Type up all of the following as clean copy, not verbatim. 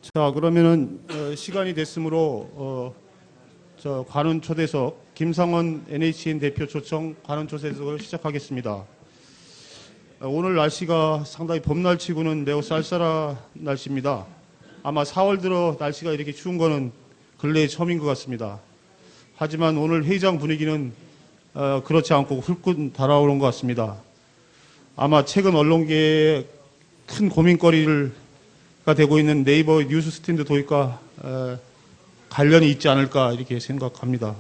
자, 그러면은 시간이 됐으므로 저 관훈 초대석 김상원 NHN 대표 초청 관훈 초대석을 시작하겠습니다. 오늘 날씨가 상당히 봄날치고는 매우 쌀쌀한 날씨입니다. 아마 4월 들어 날씨가 이렇게 추운 거는 근래에 처음인 것 같습니다. 하지만 오늘 회의장 분위기는 그렇지 않고 흘끗 달아오른 것 같습니다. 아마 최근 언론계의 큰 고민거리가 되고 있는 네이버 뉴스 스탠드 도입과 관련이 있지 않을까 이렇게 생각합니다.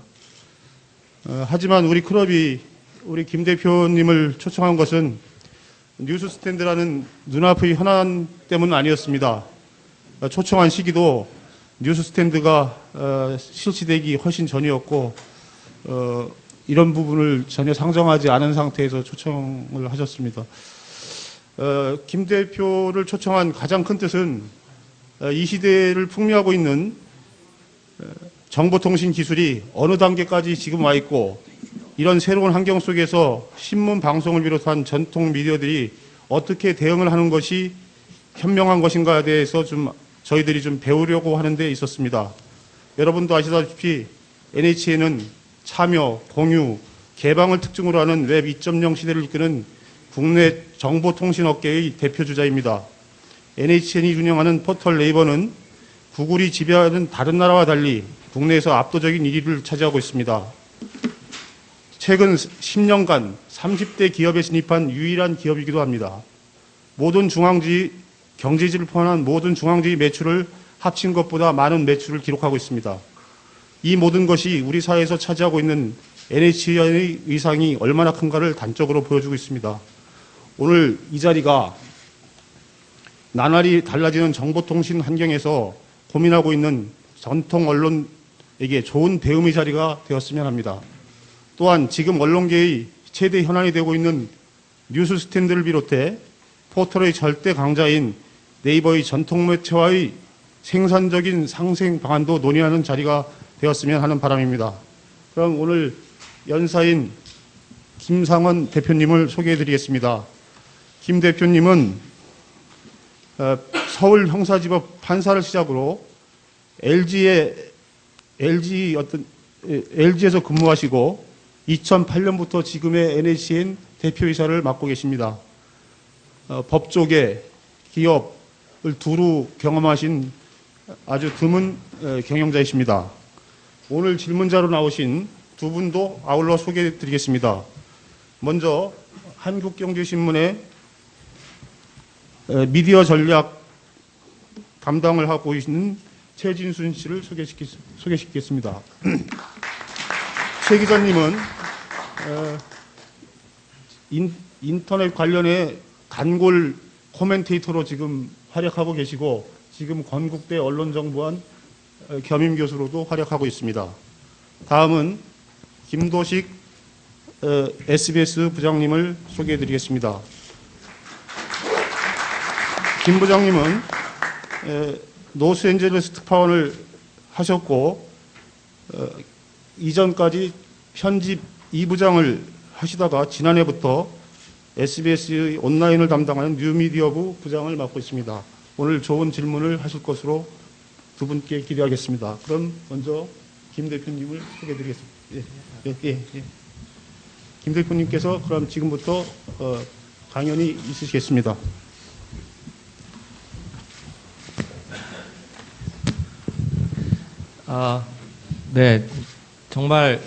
하지만 우리 클럽이 우리 김 대표님을 초청한 것은 뉴스 스탠드라는 눈앞의 현안 때문은 아니었습니다. 초청한 시기도 뉴스 스탠드가 실시되기 훨씬 전이었고 이런 부분을 전혀 상정하지 않은 상태에서 초청을 하셨습니다. 김 대표를 초청한 가장 큰 뜻은 이 시대를 풍미하고 있는 정보통신 기술이 어느 단계까지 지금 와 있고 이런 새로운 환경 속에서 신문, 방송을 비롯한 전통 미디어들이 어떻게 대응을 하는 것이 현명한 것인가에 대해서 저희들이 좀 배우려고 하는 데 있었습니다. 여러분도 아시다시피 NHN은 참여, 공유, 개방을 특징으로 하는 웹 2.0 시대를 이끄는 국내 정보통신업계의 대표주자입니다. NHN이 운영하는 포털 네이버는 구글이 지배하는 다른 나라와 달리 국내에서 압도적인 1위를 차지하고 있습니다. 최근 10년간 30대 기업에 진입한 유일한 기업이기도 합니다. 모든 중앙지 경제지를 포함한 모든 중앙지 매출을 합친 것보다 많은 매출을 기록하고 있습니다. 이 모든 것이 우리 사회에서 차지하고 있는 NHN의 위상이 얼마나 큰가를 단적으로 보여주고 있습니다. 오늘 이 자리가 나날이 달라지는 정보통신 환경에서 고민하고 있는 전통 언론에게 좋은 배움의 자리가 되었으면 합니다. 또한 지금 언론계의 최대 현안이 되고 있는 뉴스 스탠드를 비롯해 포털의 절대 강자인 네이버의 전통 매체와의 생산적인 상생 방안도 논의하는 자리가 되었으면 하는 바람입니다. 그럼 오늘 연사인 김상원 대표님을 소개해 드리겠습니다. 김 대표님은 서울 형사지법 판사를 시작으로 LG에서 근무하시고 2008년부터 지금의 NHN 대표이사를 맡고 계십니다. 법조계, 기업을 두루 경험하신 아주 드문 경영자이십니다. 오늘 질문자로 나오신 두 분도 아울러 소개해 드리겠습니다. 먼저 한국경제신문의 미디어 전략 담당을 하고 있는 최진순 씨를 소개시키겠습니다. 최 기자님은 인터넷 관련해 단골 코멘테이터로 지금 활약하고 계시고 지금 건국대 언론정보원 겸임교수로도 활약하고 있습니다. 다음은 김도식 SBS 부장님을 소개해 드리겠습니다. 김 부장님은 로스앤젤레스 특파원을 하셨고 이전까지 편집 2부장을 하시다가 지난해부터 SBS의 온라인을 담당하는 뉴미디어부 부장을 맡고 있습니다. 오늘 좋은 질문을 하실 것으로 두 분께 기대하겠습니다. 그럼 먼저 김 대표님을 소개해 드리겠습니다. 김 대표님께서 그럼 지금부터 강연이 있으시겠습니다. 네, 정말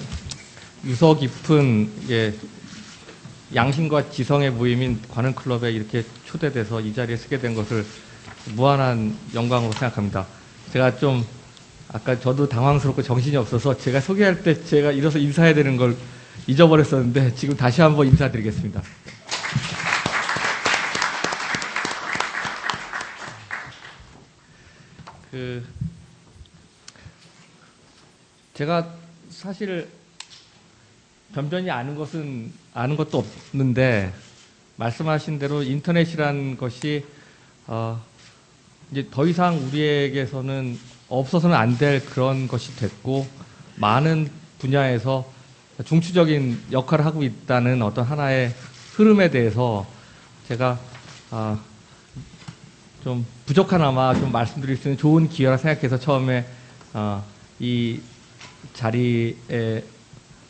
유서 깊은 양심과 지성의 모임인 관훈클럽에 이렇게 초대돼서 이 자리에 서게 된 것을 무한한 영광으로 생각합니다. 제가 좀 아까 저도 당황스럽고 정신이 없어서 제가 소개할 때 제가 일어서 인사해야 되는 걸 잊어버렸었는데 지금 다시 한번 인사드리겠습니다. 제가 사실 변변히 아는 것도 없는데 말씀하신 대로 인터넷이란 것이 이제 더 이상 우리에게서는 없어서는 안 될 그런 것이 됐고 많은 분야에서 중추적인 역할을 하고 있다는 어떤 하나의 흐름에 대해서 제가 좀 부족하나마 좀 말씀드릴 수 있는 좋은 기회라 생각해서 처음에 이 자리에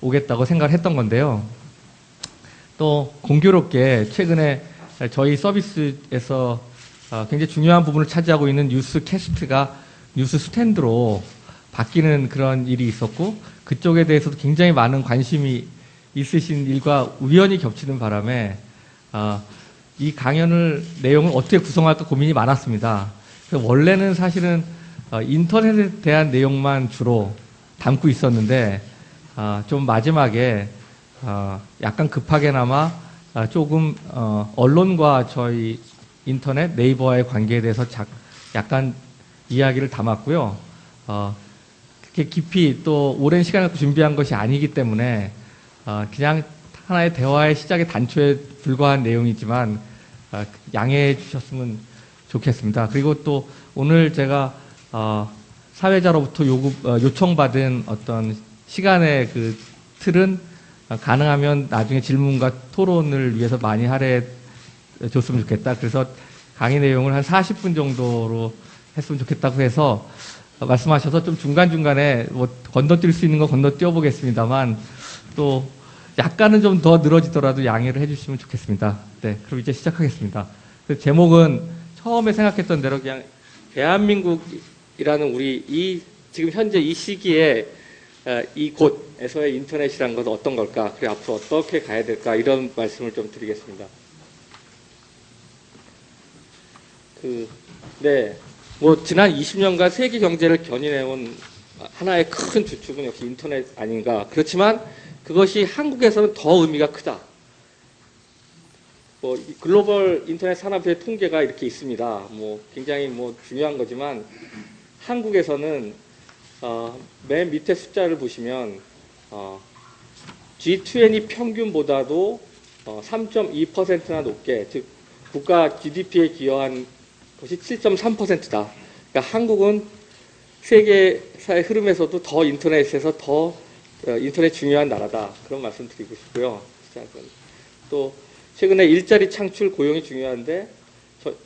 오겠다고 생각을 했던 건데요. 또 공교롭게 최근에 저희 서비스에서 굉장히 중요한 부분을 차지하고 있는 뉴스 캐스트가 뉴스 스탠드로 바뀌는 그런 일이 있었고, 그쪽에 대해서도 굉장히 많은 관심이 있으신 일과 우연히 겹치는 바람에 이 강연을 내용을 어떻게 구성할까 고민이 많았습니다. 그래서 원래는 사실은 인터넷에 대한 내용만 주로 담고 있었는데 좀 마지막에 약간 급하게나마 조금 언론과 저희 인터넷 네이버와의 관계에 대해서 약간 이야기를 담았고요. 그렇게 깊이 또 오랜 시간을 준비한 것이 아니기 때문에 그냥 하나의 대화의 시작의 단초에 불과한 내용이지만 양해해 주셨으면 좋겠습니다. 그리고 또 오늘 제가 사회자로부터 요청받은 어떤 시간의 그 틀은 가능하면 나중에 질문과 토론을 위해서 많이 할애해 줬으면 좋겠다. 그래서 강의 내용을 한 40분 정도로 했으면 좋겠다고 해서 말씀하셔서 좀 중간중간에 뭐 건너뛸 수 있는 거 건너뛰어 보겠습니다만 또 약간은 좀 더 늘어지더라도 양해를 해주시면 좋겠습니다. 네, 그럼 이제 시작하겠습니다. 그 제목은 처음에 생각했던 대로 그냥 대한민국이라는 우리 지금 현재 이 시기에 이곳에서의 인터넷이라는 것은 어떤 걸까? 그리고 앞으로 어떻게 가야 될까? 이런 말씀을 좀 드리겠습니다. 네, 뭐 지난 20년간 세계 경제를 견인해온 하나의 큰 주축은 역시 인터넷 아닌가. 그렇지만 그것이 한국에서는 더 의미가 크다. 뭐 글로벌 인터넷 산업의 통계가 이렇게 있습니다. 뭐 굉장히 뭐 중요한 거지만 한국에서는 맨 밑에 숫자를 보시면 G20 평균보다도 3.2%나 높게, 즉 국가 GDP에 기여한 것이 7.3%다. 그러니까 한국은 세계사의 흐름에서도 더 인터넷에서 더 인터넷 중요한 나라다. 그런 말씀 드리고 싶고요. 또 최근에 일자리 창출 고용이 중요한데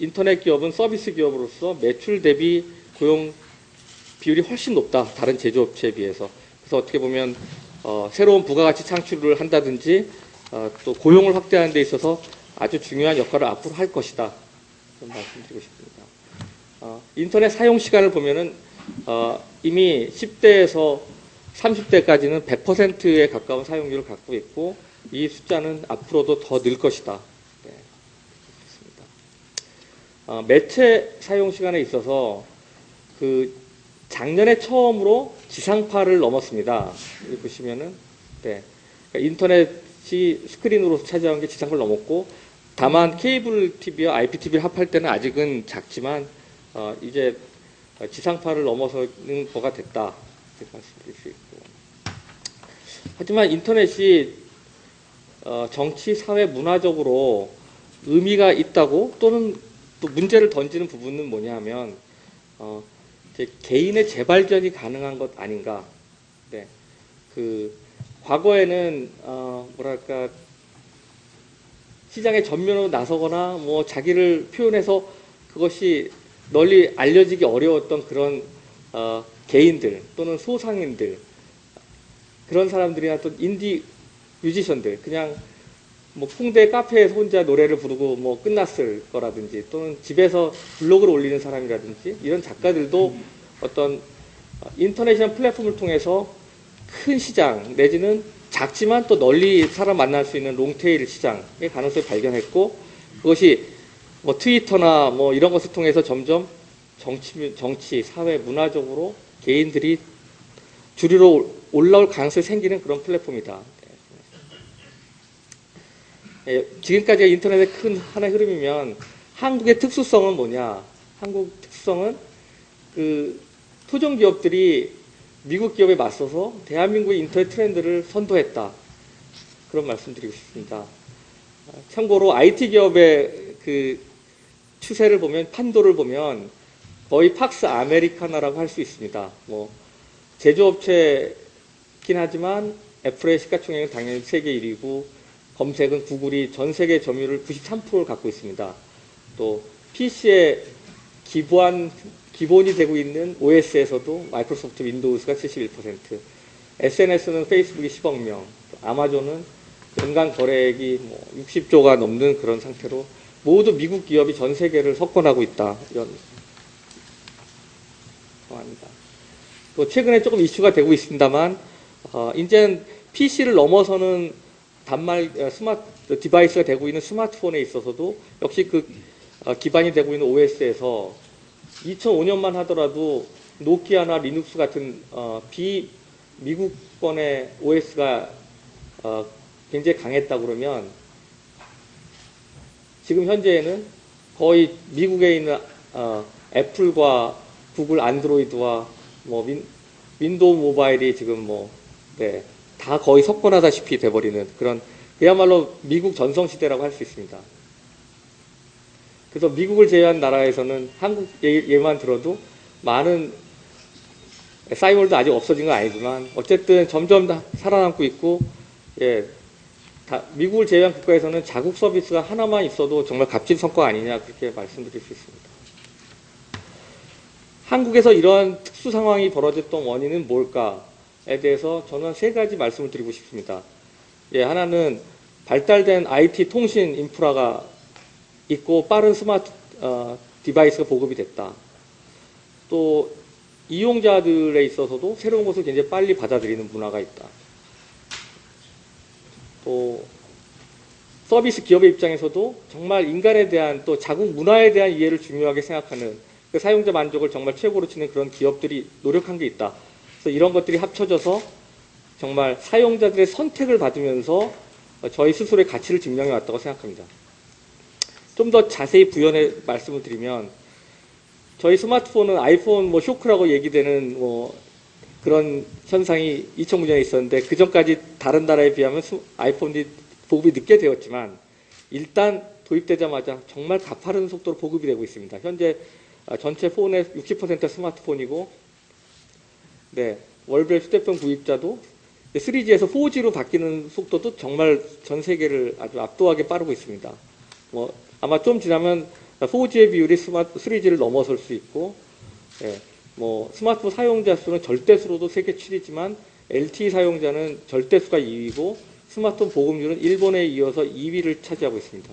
인터넷 기업은 서비스 기업으로서 매출 대비 고용 비율이 훨씬 높다. 다른 제조업체에 비해서. 그래서 어떻게 보면 새로운 부가가치 창출을 한다든지 또 고용을 확대하는 데 있어서 아주 중요한 역할을 앞으로 할 것이다. 그런 말씀드리고 싶습니다. 인터넷 사용 시간을 보면은 이미 10대에서 30대까지는 100%에 가까운 사용률을 갖고 있고 이 숫자는 앞으로도 더 늘 것이다. 네, 그렇습니다. 매체 사용 시간에 있어서 작년에 처음으로 지상파를 넘었습니다. 여기 보시면은 네, 그러니까 인터넷이 스크린으로 차지하는 게 지상파를 넘었고, 다만 케이블 TV와 IPTV를 합할 때는 아직은 작지만 이제 지상파를 넘어서는 거가 됐다. 이렇게 말씀드릴 수 있고. 하지만 인터넷이 정치, 사회, 문화적으로 의미가 있다고 또는 또 문제를 던지는 부분은 뭐냐 하면 개인의 재발견이 가능한 것 아닌가. 네. 과거에는 뭐랄까 시장에 전면으로 나서거나 뭐 자기를 표현해서 그것이 널리 알려지기 어려웠던 그런 개인들 또는 소상인들, 그런 사람들이나 또 인디 뮤지션들, 그냥 뭐 홍대 카페에서 혼자 노래를 부르고 뭐 끝났을 거라든지, 또는 집에서 블로그를 올리는 사람이라든지, 이런 작가들도 어떤 인터넷이라는 플랫폼을 통해서 큰 시장 내지는 작지만 또 널리 사람 만날 수 있는 롱테일 시장의 가능성을 발견했고, 그것이 뭐 트위터나 뭐 이런 것을 통해서 점점 정치, 사회, 문화적으로 개인들이 주류로 올라올 가능성이 생기는 그런 플랫폼이다. 네. 지금까지의 인터넷의 큰 하나의 흐름이면 한국의 특수성은 뭐냐? 한국 특수성은 토종 기업들이 미국 기업에 맞서서 대한민국의 인터넷 트렌드를 선도했다. 그런 말씀드리고 싶습니다. 참고로 IT 기업의 추세를 보면, 판도를 보면 거의 팍스 아메리카나라고 할 수 있습니다. 뭐 제조업체긴 하지만 애플의 시가총액은 당연히 세계 1위고, 검색은 구글이 전 세계 점유율 93%를 갖고 있습니다. 또 PC의 기본이 되고 있는 OS에서도 마이크로소프트 윈도우즈가 71%, SNS는 페이스북이 10억 명, 아마존은 연간 거래액이 뭐 60조가 넘는 그런 상태로 모두 미국 기업이 전 세계를 석권하고 있다. 이런 상황입니다. 또 최근에 조금 이슈가 되고 있습니다만 이제는 PC를 넘어서는 스마트 디바이스가 되고 있는 스마트폰에 있어서도 역시 그 기반이 되고 있는 OS에서 2005년만 하더라도 노키아나 리눅스 같은 비미국권의 OS가 굉장히 강했다 그러면 지금 현재에는 거의 미국에 있는 애플과 구글 안드로이드와 뭐 윈도우 모바일이 지금 다 거의 석권하다시피 돼버리는 그런 그야말로 미국 전성시대라고 할 수 있습니다. 그래서 미국을 제외한 나라에서는 한국 예만 들어도 많은 싸이월드 아직 없어진 건 아니지만 어쨌든 점점 살아남고 있고 미국을 제외한 국가에서는 자국 서비스가 하나만 있어도 정말 값진 성과 아니냐 그렇게 말씀드릴 수 있습니다. 한국에서 이러한 특수 상황이 벌어졌던 원인은 뭘까에 대해서 저는 세 가지 말씀을 드리고 싶습니다. 하나는 발달된 IT 통신 인프라가 있고 빠른 스마트 디바이스가 보급이 됐다. 또 이용자들에 있어서도 새로운 것을 굉장히 빨리 받아들이는 문화가 있다. 또 서비스 기업의 입장에서도 정말 인간에 대한 또 자국 문화에 대한 이해를 중요하게 생각하는 그 사용자 만족을 정말 최고로 치는 그런 기업들이 노력한 게 있다. 그래서 이런 것들이 합쳐져서 정말 사용자들의 선택을 받으면서 저희 스스로의 가치를 증명해 왔다고 생각합니다. 좀 더 자세히 부연해 말씀을 드리면 저희 스마트폰은 아이폰 쇼크라고 얘기되는 그런 현상이 2009년에 있었는데 그 전까지 다른 나라에 비하면 아이폰이 보급이 늦게 되었지만 일단 도입되자마자 정말 가파른 속도로 보급이 되고 있습니다. 현재 전체 폰의 60%가 스마트폰이고 월별 휴대폰 구입자도 3G에서 4G로 바뀌는 속도도 정말 전 세계를 아주 압도하게 빠르고 있습니다. 아마 좀 지나면 4G의 비율이 3G를 넘어설 수 있고 스마트폰 사용자 수는 절대수로도 세계 7위지만 LTE 사용자는 절대수가 2위고 스마트폰 보급률은 일본에 이어서 2위를 차지하고 있습니다.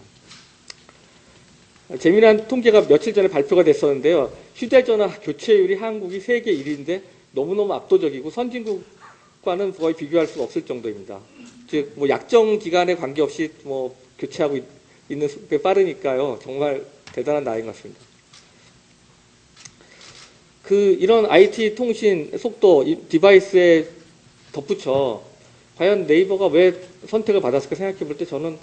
재미난 통계가 며칠 전에 발표가 됐었는데요. 휴대전화 교체율이 한국이 세계 1위인데 너무너무 압도적이고 선진국과는 거의 비교할 수 없을 정도입니다. 즉 약정 기간에 관계없이 교체하고 있는 게 빠르니까요. 정말 대단한 나라인 것 같습니다. 이런 IT 통신 속도 디바이스에 덧붙여 과연 네이버가 왜 선택을 받았을까 생각해 볼 때 저는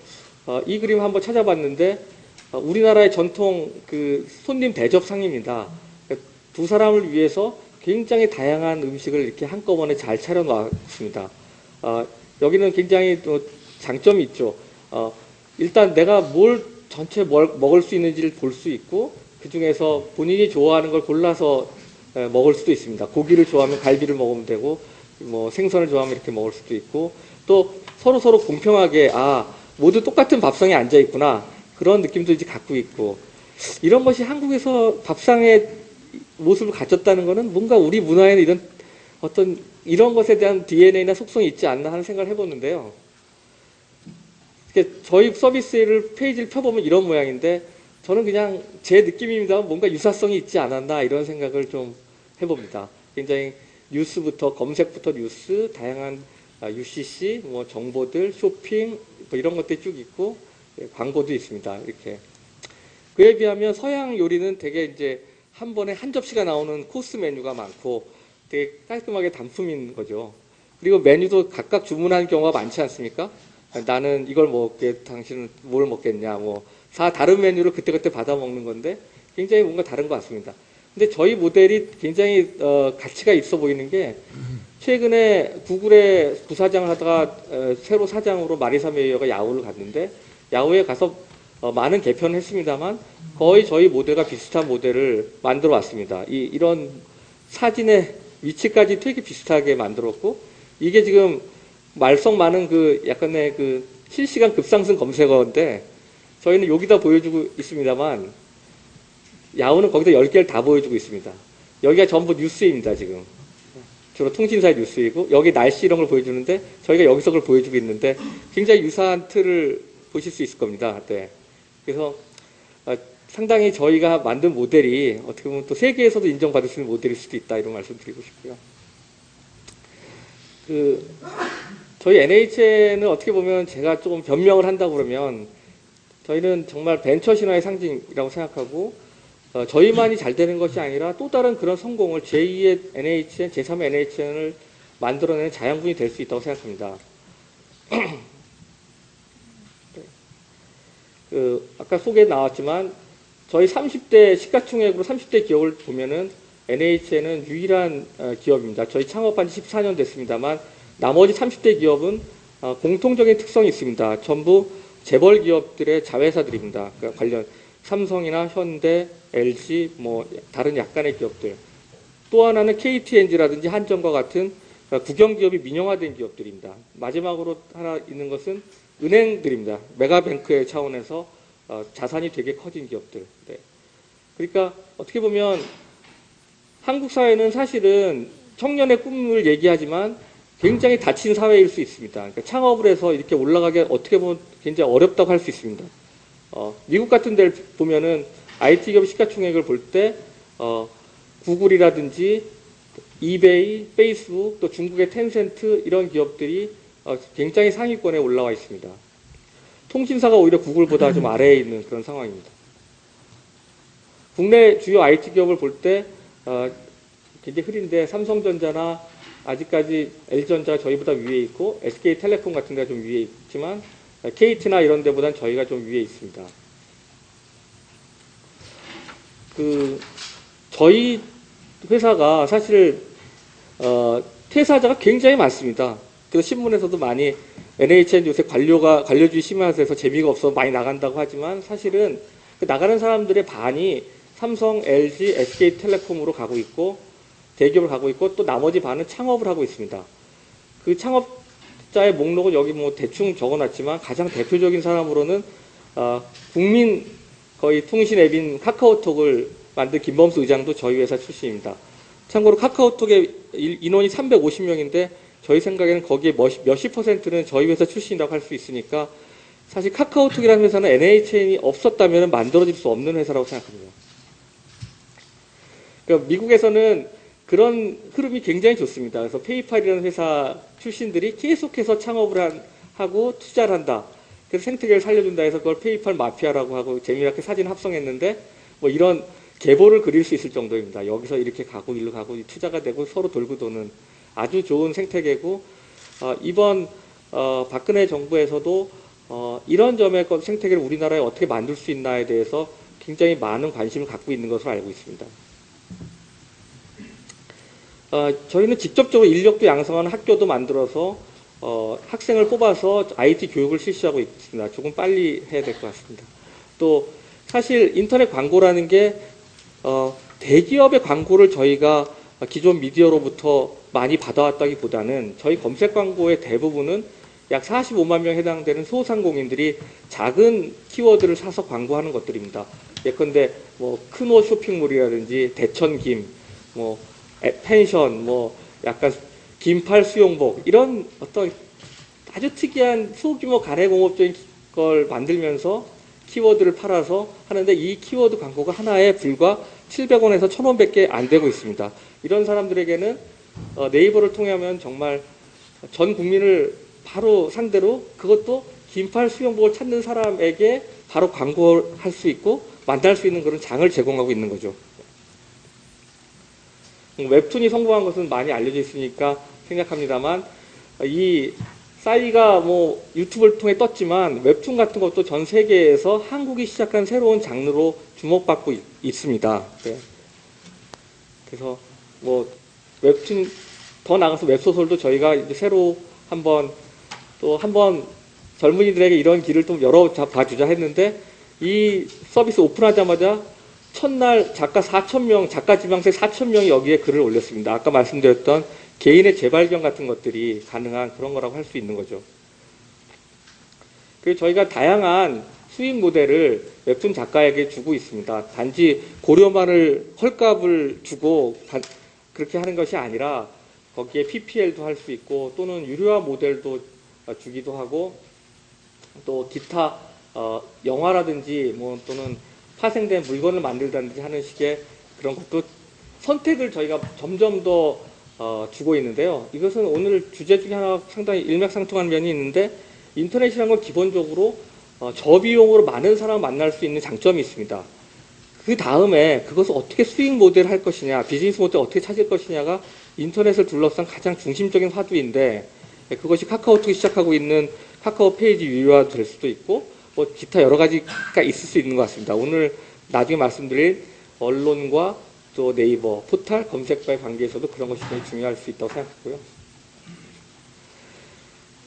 이 그림 한번 찾아봤는데 우리나라의 전통 손님 대접 상입니다. 두 사람을 위해서 굉장히 다양한 음식을 이렇게 한꺼번에 잘 차려 놨습니다. 여기는 굉장히 또 장점이 있죠. 일단 내가 전체 먹을 수 있는지를 볼 수 있고 그 중에서 본인이 좋아하는 걸 골라서 먹을 수도 있습니다. 고기를 좋아하면 갈비를 먹으면 되고 생선을 좋아하면 이렇게 먹을 수도 있고 또 서로 공평하게 모두 똑같은 밥상에 앉아 있구나 그런 느낌도 이제 갖고 있고 이런 것이 한국에서 밥상의 모습을 가졌다는 것은 뭔가 우리 문화에는 이런 것에 대한 DNA나 속성이 있지 않나 하는 생각을 해보는데요. 저희 서비스를 페이지를 펴보면 이런 모양인데 저는 그냥 제 느낌입니다만 뭔가 유사성이 있지 않았나 이런 생각을 좀 해봅니다. 굉장히 뉴스부터 검색부터 뉴스, 다양한 UCC, 정보들, 쇼핑 이런 것들이 쭉 있고 광고도 있습니다. 이렇게 그에 비하면 서양 요리는 되게 이제 한 번에 한 접시가 나오는 코스 메뉴가 많고 되게 깔끔하게 단품인 거죠. 그리고 메뉴도 각각 주문하는 경우가 많지 않습니까? 나는 이걸 먹게, 당신은 뭘 먹겠냐, 다른 메뉴를 그때그때 받아 먹는 건데 굉장히 뭔가 다른 것 같습니다. 근데 저희 모델이 굉장히 가치가 있어 보이는 게 최근에 구글의 부사장을 하다가 새로 사장으로 마리사 메이어가 야후를 갔는데 야후에 가서 많은 개편을 했습니다만 거의 저희 모델과 비슷한 모델을 만들어 왔습니다. 이런 사진의 위치까지 되게 비슷하게 만들었고 이게 지금 말썽 많은 약간의 실시간 급상승 검색어인데 저희는 여기다 보여주고 있습니다만 야후는 거기서 10개를 다 보여주고 있습니다. 여기가 전부 뉴스입니다, 지금. 주로 통신사의 뉴스이고, 여기 날씨 이런 걸 보여주는데, 저희가 여기서 그걸 보여주고 있는데, 굉장히 유사한 틀을 보실 수 있을 겁니다. 네. 그래서, 상당히 저희가 만든 모델이 어떻게 보면 또 세계에서도 인정받을 수 있는 모델일 수도 있다, 이런 말씀 드리고 싶고요. 저희 NHN은 어떻게 보면 제가 조금 변명을 한다고 그러면, 저희는 정말 벤처 신화의 상징이라고 생각하고, 저희만이 잘 되는 것이 아니라 또 다른 그런 성공을 제2의 NHN, 제3의 NHN을 만들어내는 자양분이 될 수 있다고 생각합니다. 아까 소개에 나왔지만 저희 30대 시가총액으로 30대 기업을 보면은 NHN은 유일한 기업입니다. 저희 창업한 지 14년 됐습니다만 나머지 30대 기업은 공통적인 특성이 있습니다. 전부 재벌 기업들의 자회사들입니다. 그러니까 관련 삼성이나 현대, LG, 뭐 다른 약간의 기업들. 또 하나는 KTNG라든지 한전과 같은 국영기업이 민영화된 기업들입니다. 마지막으로 하나 있는 것은 은행들입니다. 메가뱅크의 차원에서 자산이 되게 커진 기업들. 네. 그러니까 어떻게 보면 한국 사회는 사실은 청년의 꿈을 얘기하지만 굉장히 닫힌 사회일 수 있습니다. 그러니까 창업을 해서 이렇게 올라가기 어떻게 보면 굉장히 어렵다고 할 수 있습니다. 미국 같은 데를 보면은 IT 기업 시가총액을 볼 때 구글이라든지 이베이, 페이스북, 또 중국의 텐센트 이런 기업들이 굉장히 상위권에 올라와 있습니다. 통신사가 오히려 구글보다 좀 아래에 있는 그런 상황입니다. 국내 주요 IT 기업을 볼 때 굉장히 흐린데 삼성전자나 아직까지 LG전자가 저희보다 위에 있고 SK텔레콤 같은 데가 좀 위에 있지만 KT나 이런 데보다는 저희가 좀 위에 있습니다. 저희 회사가 사실 퇴사자가 굉장히 많습니다. 그래서 신문에서도 많이 NHN 요새 관료주의 심화해서 재미가 없어서 많이 나간다고 하지만 사실은 나가는 사람들의 반이 삼성, LG, SK텔레콤으로 가고 있고 대기업을 가고 있고 또 나머지 반은 창업을 하고 있습니다. 그 창업자의 목록은 여기 뭐 대충 적어놨지만 가장 대표적인 사람으로는 국민 거의 통신 앱인 카카오톡을 만든 김범수 의장도 저희 회사 출신입니다. 참고로 카카오톡의 인원이 350명인데 저희 생각에는 거기에 몇십 %는 저희 회사 출신이라고 할 수 있으니까 사실 카카오톡이라는 회사는 NHN이 없었다면 만들어질 수 없는 회사라고 생각합니다. 그러니까 미국에서는 그런 흐름이 굉장히 좋습니다. 그래서 페이팔이라는 회사 출신들이 계속해서 창업을 하고 투자를 한다. 그래서 생태계를 살려준다 해서 그걸 페이팔 마피아라고 하고 재미있게 사진 합성했는데 뭐 이런 계보를 그릴 수 있을 정도입니다. 여기서 이렇게 가고 일로 가고 투자가 되고 서로 돌고 도는 아주 좋은 생태계고 이번 박근혜 정부에서도 이런 점의 생태계를 우리나라에 어떻게 만들 수 있나에 대해서 굉장히 많은 관심을 갖고 있는 것으로 알고 있습니다. 저희는 직접적으로 인력도 양성하는 학교도 만들어서 학생을 뽑아서 IT 교육을 실시하고 있습니다. 조금 빨리 해야 될 것 같습니다. 또 사실 인터넷 광고라는 게 대기업의 광고를 저희가 기존 미디어로부터 많이 받아왔다기보다는 저희 검색 광고의 대부분은 약 45만 명에 해당되는 소상공인들이 작은 키워드를 사서 광고하는 것들입니다. 예컨대 뭐 큰옷 쇼핑몰이라든지 대천김, 뭐 펜션, 뭐 약간 긴팔 수영복 이런 어떤 아주 특이한 소규모 가래공업적인 걸 만들면서 키워드를 팔아서 하는데 이 키워드 광고가 하나에 불과 700원에서 1,500개 안 되고 있습니다. 이런 사람들에게는 네이버를 통하면 정말 전 국민을 바로 상대로 그것도 긴팔 수영복을 찾는 사람에게 바로 광고할 수 있고 만날 수 있는 그런 장을 제공하고 있는 거죠. 웹툰이 성공한 것은 많이 알려져 있으니까 생각합니다만 이 싸이가 뭐 유튜브를 통해 떴지만 웹툰 같은 것도 전 세계에서 한국이 시작한 새로운 장르로 주목받고 있습니다. 네. 그래서 뭐 웹툰 더 나가서 웹소설도 저희가 이제 새로 한번 젊은이들에게 이런 길을 좀 열어봐주자 했는데 이 서비스 오픈하자마자 첫날 작가 4,000명, 작가 지망생 4,000명이 여기에 글을 올렸습니다. 아까 말씀드렸던 개인의 재발견 같은 것들이 가능한 그런 거라고 할 수 있는 거죠. 그리고 저희가 다양한 수익 모델을 웹툰 작가에게 주고 있습니다. 단지 고려만을 헐값을 주고 그렇게 하는 것이 아니라 거기에 PPL도 할 수 있고 또는 유료화 모델도 주기도 하고 또 기타 영화라든지 뭐 또는 파생된 물건을 만들다든지 하는 식의 그런 것도 선택을 저희가 점점 더 주고 있는데요. 이것은 오늘 주제 중에 하나 상당히 일맥상통한 면이 있는데 인터넷이라는 건 기본적으로 저비용으로 많은 사람을 만날 수 있는 장점이 있습니다. 그 다음에 그것을 어떻게 수익 모델 할 것이냐, 비즈니스 모델 어떻게 찾을 것이냐가 인터넷을 둘러싼 가장 중심적인 화두인데 그것이 카카오톡이 시작하고 있는 카카오 페이지 유료화 될 수도 있고 뭐 기타 여러 가지가 있을 수 있는 것 같습니다. 오늘 나중에 말씀드릴 언론과 또 네이버, 포털, 검색과의 관계에서도 그런 것이 굉장히 중요할 수 있다고 생각하고요.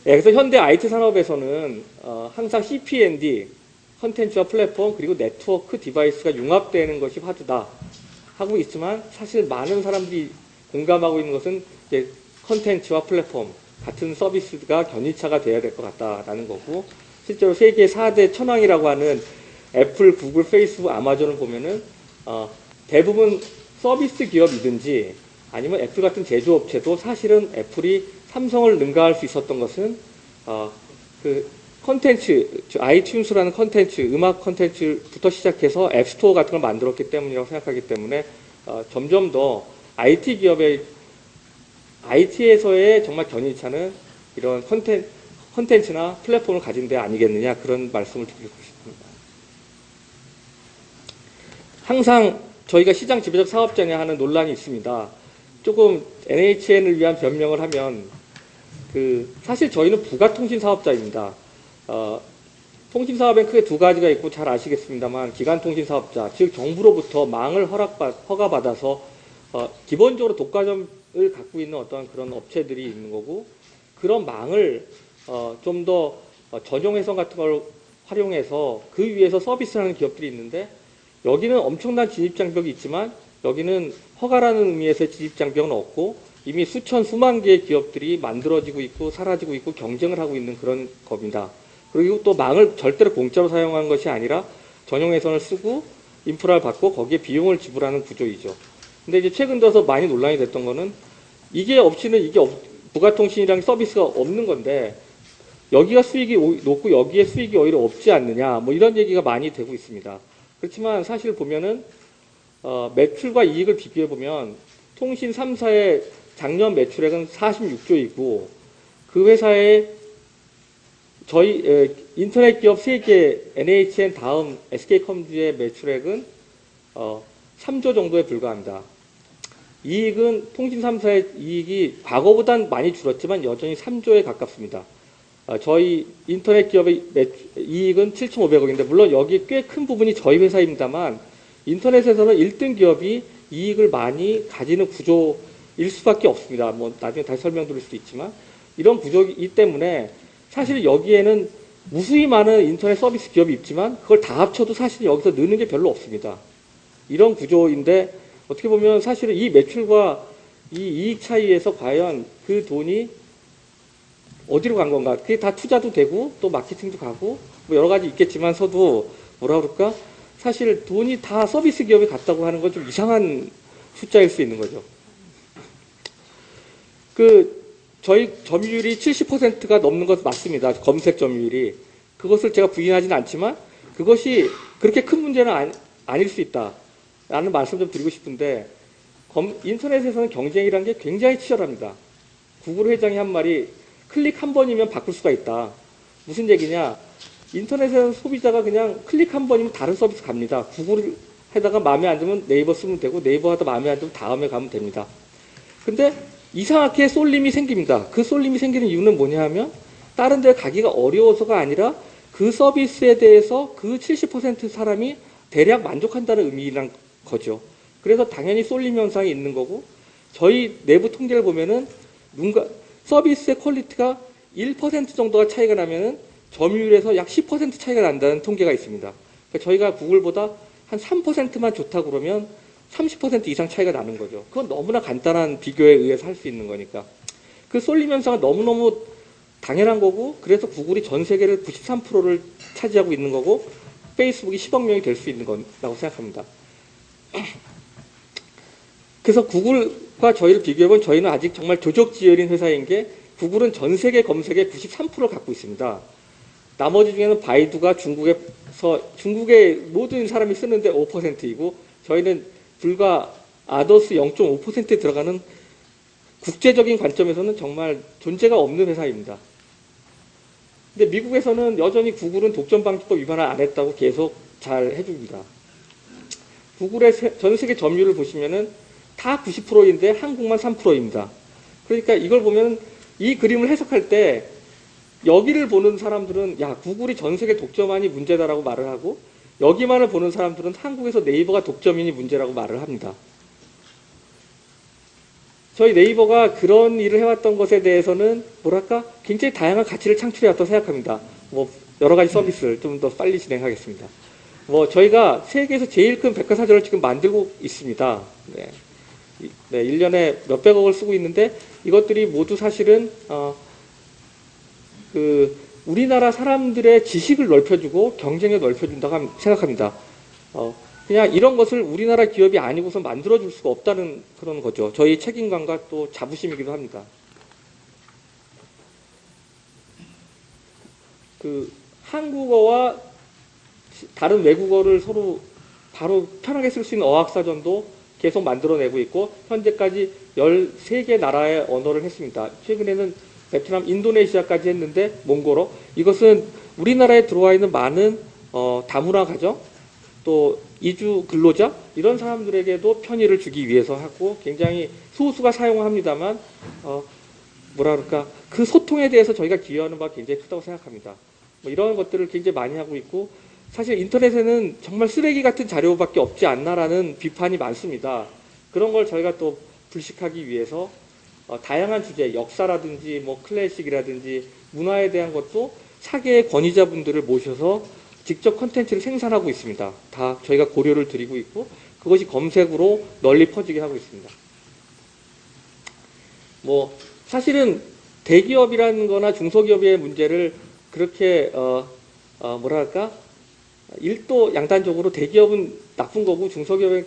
그래서 현대 IT 산업에서는 항상 CPND, 컨텐츠와 플랫폼 그리고 네트워크 디바이스가 융합되는 것이 화두다 하고 있지만 사실 많은 사람들이 공감하고 있는 것은 이제 컨텐츠와 플랫폼 같은 서비스가 견인차가 돼야 될 것 같다라는 거고 실제로 세계 4대 천왕이라고 하는 애플, 구글, 페이스북, 아마존을 보면은 대부분 서비스 기업이든지 아니면 애플 같은 제조업체도 사실은 애플이 삼성을 능가할 수 있었던 것은 그 컨텐츠, 아이튠스라는 컨텐츠, 음악 컨텐츠부터 시작해서 앱스토어 같은 걸 만들었기 때문이라고 생각하기 때문에 점점 더 IT 기업의 IT에서의 정말 견인차는 이런 컨텐츠나 플랫폼을 가진 데 아니겠느냐 그런 말씀을 드리고 싶습니다. 항상 저희가 시장 지배적 사업자냐 하는 논란이 있습니다. 조금 NHN을 위한 변명을 하면 사실 저희는 부가통신 사업자입니다. 통신 사업엔 크게 두 가지가 있고 잘 아시겠습니다만 기간통신 사업자, 즉 정부로부터 망을 허가받아서 기본적으로 독과점을 갖고 있는 어떤 그런 업체들이 있는 거고 그런 망을 좀 더 전용 회선 같은 걸 활용해서 그 위에서 서비스를 하는 기업들이 있는데 여기는 엄청난 진입장벽이 있지만 여기는 허가라는 의미에서의 진입장벽은 없고 이미 수천 수만 개의 기업들이 만들어지고 있고 사라지고 있고 경쟁을 하고 있는 그런 겁니다. 그리고 또 망을 절대로 공짜로 사용하는 것이 아니라 전용 회선을 쓰고 인프라를 받고 거기에 비용을 지불하는 구조이죠. 근데 이제 최근 들어서 많이 논란이 됐던 거는 이게 없이는 부가통신이랑 서비스가 없는 건데 여기가 수익이 높고 여기에 수익이 오히려 없지 않느냐 뭐 이런 얘기가 많이 되고 있습니다. 그렇지만 사실 보면은 매출과 이익을 비교해 보면 통신 3사의 작년 매출액은 46조이고 그 회사의 저희 인터넷 기업 3개 NHN 다음 SK컴즈의 매출액은 3조 정도에 불과합니다. 이익은 통신 3사의 이익이 과거보단 많이 줄었지만 여전히 3조에 가깝습니다. 저희 인터넷 기업의 이익은 7,500억인데 물론 여기 꽤 큰 부분이 저희 회사입니다만 인터넷에서는 1등 기업이 이익을 많이 가지는 구조일 수밖에 없습니다. 뭐 나중에 다시 설명드릴 수도 있지만 이런 구조이기 때문에 사실 여기에는 무수히 많은 인터넷 서비스 기업이 있지만 그걸 다 합쳐도 사실 여기서 느는 게 별로 없습니다. 이런 구조인데 어떻게 보면 사실은 이 매출과 이 이익 차이에서 과연 그 돈이 어디로 간 건가? 그게 다 투자도 되고 또 마케팅도 가고 뭐 여러 가지 있겠지만서도 뭐라 그럴까? 사실 돈이 다 서비스 기업에 갔다고 하는 건 좀 이상한 숫자일 수 있는 거죠. 저희 점유율이 70%가 넘는 것은 맞습니다. 검색 점유율이. 그것을 제가 부인하지는 않지만 그것이 그렇게 큰 문제는 아닐 수 있다. 라는 말씀 좀 드리고 싶은데 인터넷에서는 경쟁이라는 게 굉장히 치열합니다. 구글 회장이 한 말이 클릭 한 번이면 바꿀 수가 있다. 무슨 얘기냐? 인터넷에서는 소비자가 그냥 클릭 한 번이면 다른 서비스 갑니다. 구글 해다가 마음에 안 들면 네이버 쓰면 되고 네이버 하다 마음에 안 들면 다음에 가면 됩니다. 근데 이상하게 쏠림이 생깁니다. 그 쏠림이 생기는 이유는 뭐냐 하면 다른 데 가기가 어려워서가 아니라 그 서비스에 대해서 그 70% 사람이 대략 만족한다는 의미란 거죠. 그래서 당연히 쏠림 현상이 있는 거고 저희 내부 통계를 보면은 서비스의 퀄리티가 1% 정도가 차이가 나면은 점유율에서 약 10% 차이가 난다는 통계가 있습니다. 그러니까 저희가 구글보다 한 3%만 좋다고 그러면 30% 이상 차이가 나는 거죠. 그건 너무나 간단한 비교에 의해서 할 수 있는 거니까. 그 쏠림 현상은 너무너무 당연한 거고 그래서 구글이 전 세계를 93%를 차지하고 있는 거고 페이스북이 10억 명이 될 수 있는 거라고 생각합니다. 그래서 구글과 저희를 비교해보면 저희는 아직 정말 조적지열인 회사인 게 구글은 전 세계 검색의 93%를 갖고 있습니다. 나머지 중에는 바이두가 중국의 모든 사람이 쓰는데 5%이고 저희는 불과 아더스 0.5%에 들어가는 국제적인 관점에서는 정말 존재가 없는 회사입니다. 근데 미국에서는 여전히 구글은 독점방지법 위반을 안 했다고 계속 잘 해줍니다. 구글의 전 세계 점유율을 보시면은 다 90%인데 한국만 3%입니다. 그러니까 이걸 보면 이 그림을 해석할 때 여기를 보는 사람들은 야 구글이 전 세계 독점안이 문제다라고 말을 하고 여기만을 보는 사람들은 한국에서 네이버가 독점인이 문제라고 말을 합니다. 저희 네이버가 그런 일을 해왔던 것에 대해서는 뭐랄까 굉장히 다양한 가치를 창출해왔다고 생각합니다. 뭐 여러 가지 서비스를 좀 더 빨리 진행하겠습니다. 뭐 저희가 세계에서 제일 큰 백과사전을 지금 만들고 있습니다. 네. 1년에 몇백억을 쓰고 있는데 이것들이 모두 사실은 우리나라 사람들의 지식을 넓혀주고 경쟁을 넓혀준다고 생각합니다. 그냥 이런 것을 우리나라 기업이 아니고서 만들어줄 수가 없다는 그런 거죠. 저희 책임감과 또 자부심이기도 합니다. 한국어와 다른 외국어를 서로 바로 편하게 쓸 수 있는 어학사전도 계속 만들어내고 있고 현재까지 13개 나라의 언어를 했습니다. 최근에는 베트남, 인도네시아까지 했는데 몽골어. 이것은 우리나라에 들어와 있는 많은 다문화 가정 또 이주 근로자 이런 사람들에게도 편의를 주기 위해서 하고 굉장히 소수가 사용합니다만 뭐라 그럴까 그 소통에 대해서 저희가 기여하는 바가 굉장히 크다고 생각합니다. 뭐 이런 것들을 굉장히 많이 하고 있고 사실 인터넷에는 정말 쓰레기 같은 자료밖에 없지 않나라는 비판이 많습니다. 그런 걸 저희가 또 불식하기 위해서 다양한 주제, 역사라든지 뭐 클래식이라든지 문화에 대한 것도 차계의 권위자분들을 모셔서 직접 컨텐츠를 생산하고 있습니다. 다 저희가 고려를 드리고 있고 그것이 검색으로 널리 퍼지게 하고 있습니다. 뭐 사실은 대기업이라는 거나 중소기업의 문제를 그렇게 뭐랄까 일도 양단적으로 대기업은 나쁜 거고 중소기업은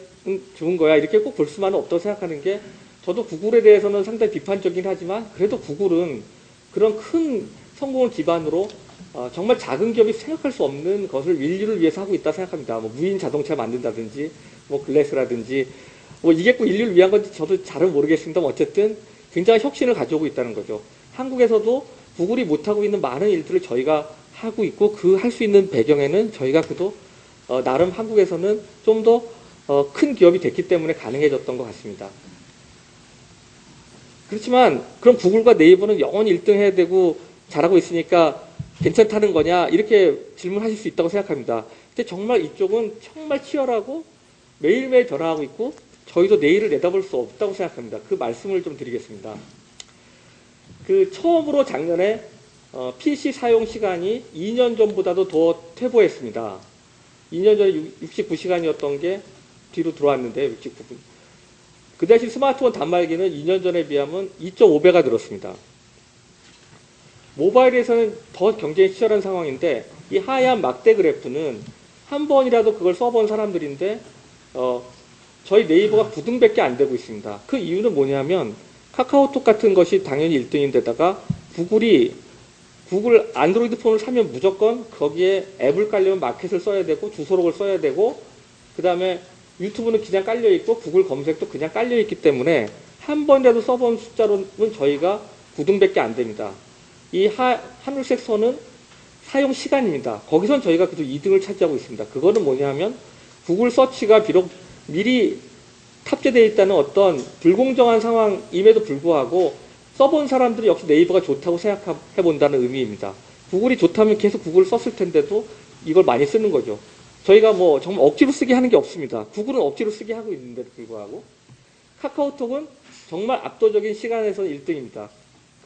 좋은 거야 이렇게 꼭 볼 수만은 없다고 생각하는 게 저도 구글에 대해서는 상당히 비판적이긴 하지만 그래도 구글은 그런 큰 성공을 기반으로 정말 작은 기업이 생각할 수 없는 것을 인류를 위해서 하고 있다 생각합니다. 뭐 무인 자동차 만든다든지 뭐 글래스라든지 뭐 이게 꼭 인류를 위한 건지 저도 잘은 모르겠습니다. 어쨌든 굉장히 혁신을 가져오고 있다는 거죠. 한국에서도 구글이 못하고 있는 많은 일들을 저희가 하고 있고 그 할 수 있는 배경에는 저희가 그도 나름 한국에서는 좀 더 큰 기업이 됐기 때문에 가능해졌던 것 같습니다. 그렇지만 그럼 구글과 네이버는 영원히 1등 해야 되고 잘하고 있으니까 괜찮다는 거냐 이렇게 질문하실 수 있다고 생각합니다. 근데 정말 이쪽은 정말 치열하고 매일매일 변화하고 있고 저희도 내일을 내다볼 수 없다고 생각합니다. 그 말씀을 좀 드리겠습니다. 처음으로 작년에 PC 사용 시간이 2년 전보다도 더 퇴보했습니다. 2년 전에 69시간이었던 게 뒤로 들어왔는데 69분. 그 대신 스마트폰 단말기는 2년 전에 비하면 2.5배가 늘었습니다. 모바일에서는 더 경쟁이 치열한 상황인데 이 하얀 막대 그래프는 한 번이라도 그걸 써본 사람들인데 저희 네이버가 9등밖에 안 되고 있습니다. 그 이유는 뭐냐면 카카오톡 같은 것이 당연히 1등인데다가 구글 안드로이드 폰을 사면 무조건 거기에 앱을 깔려면 마켓을 써야 되고 주소록을 써야 되고 그 다음에 유튜브는 그냥 깔려있고 구글 검색도 그냥 깔려있기 때문에 한 번이라도 써본 숫자로는 저희가 9등밖에 안 됩니다. 이 하늘색 선은 사용 시간입니다. 거기선 저희가 그래도 2등을 차지하고 있습니다. 그거는 뭐냐면 구글 서치가 비록 미리 탑재되어 있다는 어떤 불공정한 상황임에도 불구하고 써본 사람들이 역시 네이버가 좋다고 생각해 본다는 의미입니다. 구글이 좋다면 계속 구글을 썼을 텐데도 이걸 많이 쓰는 거죠. 저희가 뭐 정말 억지로 쓰게 하는 게 없습니다. 구글은 억지로 쓰게 하고 있는데도 불구하고 카카오톡은 정말 압도적인 시간에서는 1등입니다.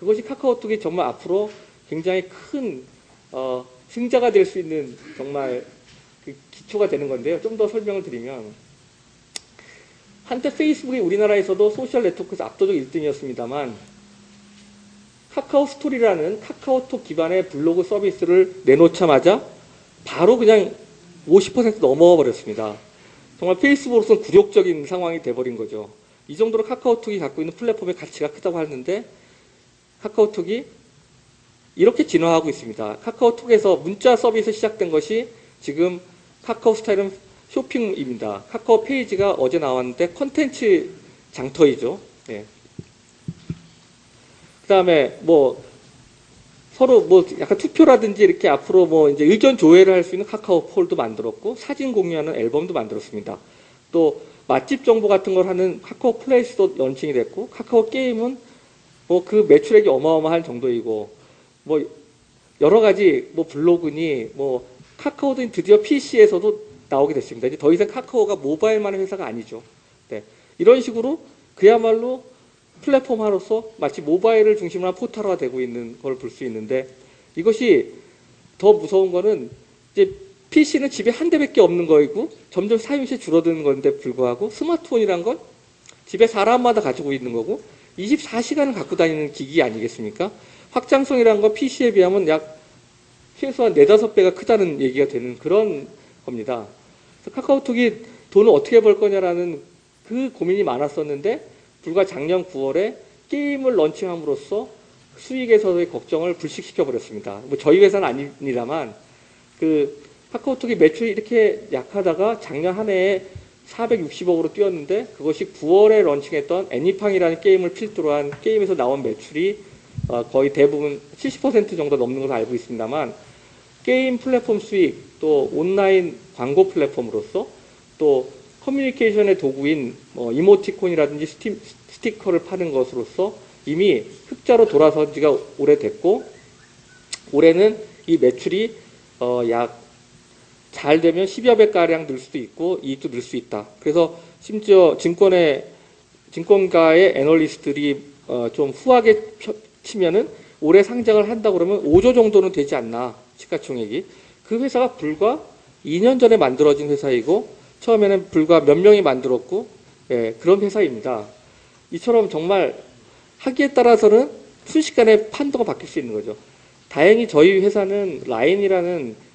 그것이 카카오톡이 정말 앞으로 굉장히 큰 승자가 될 수 있는 정말 그 기초가 되는 건데요. 좀 더 설명을 드리면 한때 페이스북이 우리나라에서도 소셜 네트워크에서 압도적 1등이었습니다만 카카오 스토리라는 카카오톡 기반의 블로그 서비스를 내놓자마자 바로 그냥 50% 넘어버렸습니다. 정말 페이스북으로서는 굴욕적인 상황이 돼버린 거죠. 이 정도로 카카오톡이 갖고 있는 플랫폼의 가치가 크다고 하는데 카카오톡이 이렇게 진화하고 있습니다. 카카오톡에서 문자 서비스 시작된 것이 지금 카카오 스타일은 쇼핑입니다. 카카오 페이지가 어제 나왔는데 컨텐츠 장터이죠. 네. 그 다음에 뭐 서로 뭐 약간 투표라든지 이렇게 앞으로 뭐 이제 의견 조회를 할 수 있는 카카오 폴도 만들었고 사진 공유하는 앨범도 만들었습니다. 또 맛집 정보 같은 걸 하는 카카오 플레이스도 런칭이 됐고 카카오 게임은 뭐 그 매출액이 어마어마한 정도이고 뭐 여러 가지 뭐 블로그니 뭐 카카오도 드디어 PC에서도 나오게 됐습니다. 이제 더 이상 카카오가 모바일만의 회사가 아니죠. 네. 이런 식으로 그야말로 플랫폼화로서 마치 모바일을 중심으로 한 포털화가 되고 있는 걸 볼 수 있는데 이것이 더 무서운 거는 이제 PC는 집에 한 대밖에 없는 거이고 점점 사용시 줄어드는 건데 불구하고 스마트폰이란 건 집에 사람마다 가지고 있는 거고 24시간을 갖고 다니는 기기 아니겠습니까? 확장성이란 건 PC에 비하면 약 최소한 4, 5배가 크다는 얘기가 되는 그런 겁니다. 그래서 카카오톡이 돈을 어떻게 벌 거냐라는 그 고민이 많았었는데 불과 작년 9월에 게임을 런칭함으로써 수익에서의 걱정을 불식시켜 버렸습니다. 뭐 저희 회사는 아닙니다만 그 카카오톡이 매출이 이렇게 약하다가 작년 한 해에 460억으로 뛰었는데 그것이 9월에 런칭했던 애니팡이라는 게임을 필두로 한 게임에서 나온 매출이 거의 대부분 70% 정도 넘는 것으로 알고 있습니다만 게임 플랫폼 수익 또 온라인 광고 플랫폼으로서 또 커뮤니케이션의 도구인 이모티콘이라든지 스티커를 파는 것으로서 이미 흑자로 돌아선 지가 오래됐고 올해는 이 매출이 약 잘 되면 10여 배가량 늘 수도 있고 이익도 늘 수 있다. 그래서 심지어 증권가의 애널리스트들이 좀 후하게 치면은 올해 상장을 한다 그러면 5조 정도는 되지 않나 시가총액이. 그 회사가 불과 2년 전에 만들어진 회사이고 처음에는 불과 몇 명이 만들었고 그런 회사입니다. 이처럼 정말 하기에 따라서는 순식간에 판도가 바뀔 수 있는 거죠. 다행히 저희 회사는 라인이라는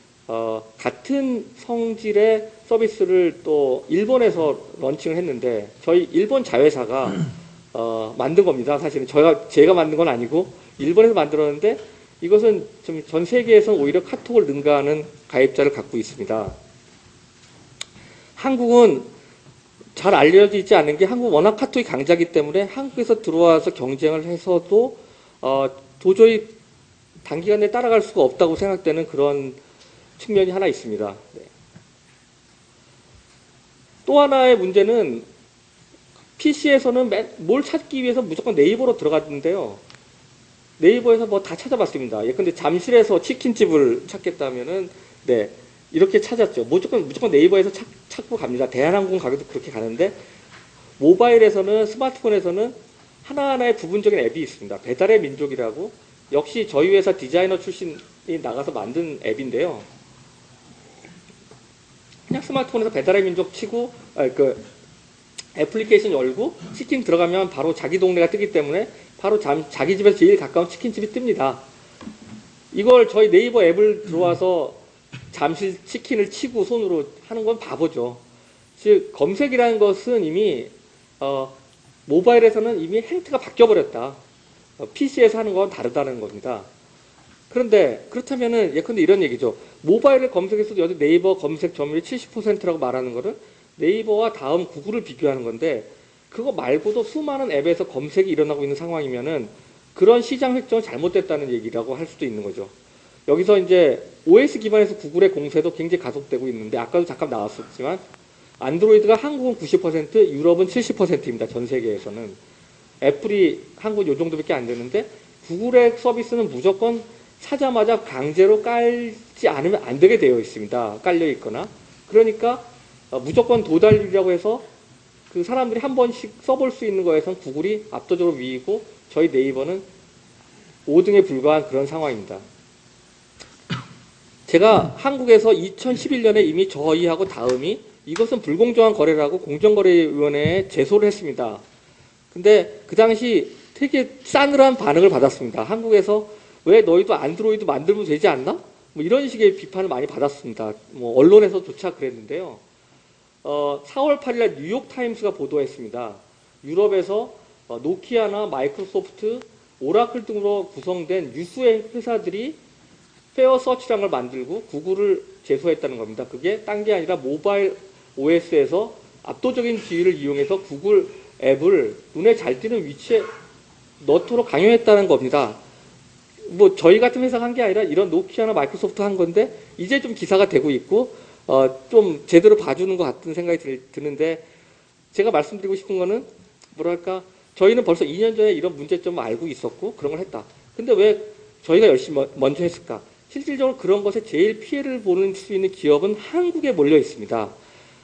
같은 성질의 서비스를 또 일본에서 런칭을 했는데 저희 일본 자회사가 만든 겁니다. 사실은 제가 만든 건 아니고 일본에서 만들었는데 이것은 좀 전 세계에서 오히려 카톡을 능가하는 가입자를 갖고 있습니다. 한국은 잘 알려지지 않은 게 한국 워낙 카톡이 강자기 때문에 한국에서 들어와서 경쟁을 해서도 도저히 단기간에 따라갈 수가 없다고 생각되는 그런 측면이 하나 있습니다. 네. 또 하나의 문제는 PC에서는 뭘 찾기 위해서 무조건 네이버로 들어갔는데요. 네이버에서 뭐 다 찾아봤습니다. 예컨대 잠실에서 치킨집을 찾겠다면은 네 이렇게 찾았죠. 무조건 네이버에서 찾고 갑니다. 대한항공 가게도 그렇게 가는데 모바일에서는 스마트폰에서는 하나하나의 부분적인 앱이 있습니다. 배달의 민족이라고 역시 저희 회사 디자이너 출신이 나가서 만든 앱인데요. 그냥 스마트폰에서 배달의 민족 치고 그 애플리케이션 열고 치킨 들어가면 바로 자기 동네가 뜨기 때문에 바로 자기 집에서 제일 가까운 치킨집이 뜹니다. 이걸 저희 네이버 앱을 들어와서 잠실 치킨을 치고 손으로 하는 건 바보죠. 즉 검색이라는 것은 이미 모바일에서는 이미 행태가 바뀌어버렸다. PC에서 하는 건 다르다는 겁니다. 그런데 그렇다면은 예컨대 이런 얘기죠. 모바일을 검색해서도 여기 네이버 검색 점유율이 70%라고 말하는 거는 네이버와 다음 구글을 비교하는 건데 그거 말고도 수많은 앱에서 검색이 일어나고 있는 상황이면은 그런 시장 획정은 잘못됐다는 얘기라고 할 수도 있는 거죠. 여기서 이제 OS 기반에서 구글의 공세도 굉장히 가속되고 있는데 아까도 잠깐 나왔었지만 안드로이드가 한국은 90%, 유럽은 70%입니다. 전 세계에서는. 애플이 한국 요 정도밖에 안 되는데 구글의 서비스는 무조건 사자마자 강제로 깔지 않으면 안 되게 되어 있습니다. 깔려 있거나. 그러니까 무조건 도달률이라고 해서 그 사람들이 한 번씩 써볼 수 있는 거에선 구글이 압도적으로 위이고 저희 네이버는 5등에 불과한 그런 상황입니다. 제가 한국에서 2011년에 이미 저희하고 다음이 이것은 불공정한 거래라고 공정거래위원회에 제소를 했습니다. 근데 그 당시 되게 싸늘한 반응을 받았습니다. 한국에서 왜 너희도 안드로이드 만들면 되지 않나? 뭐 이런 식의 비판을 많이 받았습니다. 뭐 언론에서조차 그랬는데요. 4월 8일 날 뉴욕 타임스가 보도했습니다. 유럽에서 노키아나 마이크로소프트, 오라클 등으로 구성된 유수의 회사들이 페어 서치라는 걸 만들고 구글을 제소했다는 겁니다. 그게 딴 게 아니라 모바일 OS에서 압도적인 지위를 이용해서 구글 앱을 눈에 잘 띄는 위치에 넣도록 강요했다는 겁니다. 뭐 저희 같은 회사가 한 게 아니라 이런 노키아나 마이크로소프트 한 건데 이제 좀 기사가 되고 있고 좀 제대로 봐주는 것 같은 생각이 드는데 제가 말씀드리고 싶은 거는 뭐랄까 저희는 벌써 2년 전에 이런 문제점을 알고 있었고 그런 걸 했다. 근데 왜 저희가 열심히 먼저 했을까? 실질적으로 그런 것에 제일 피해를 보는 수 있는 기업은 한국에 몰려 있습니다.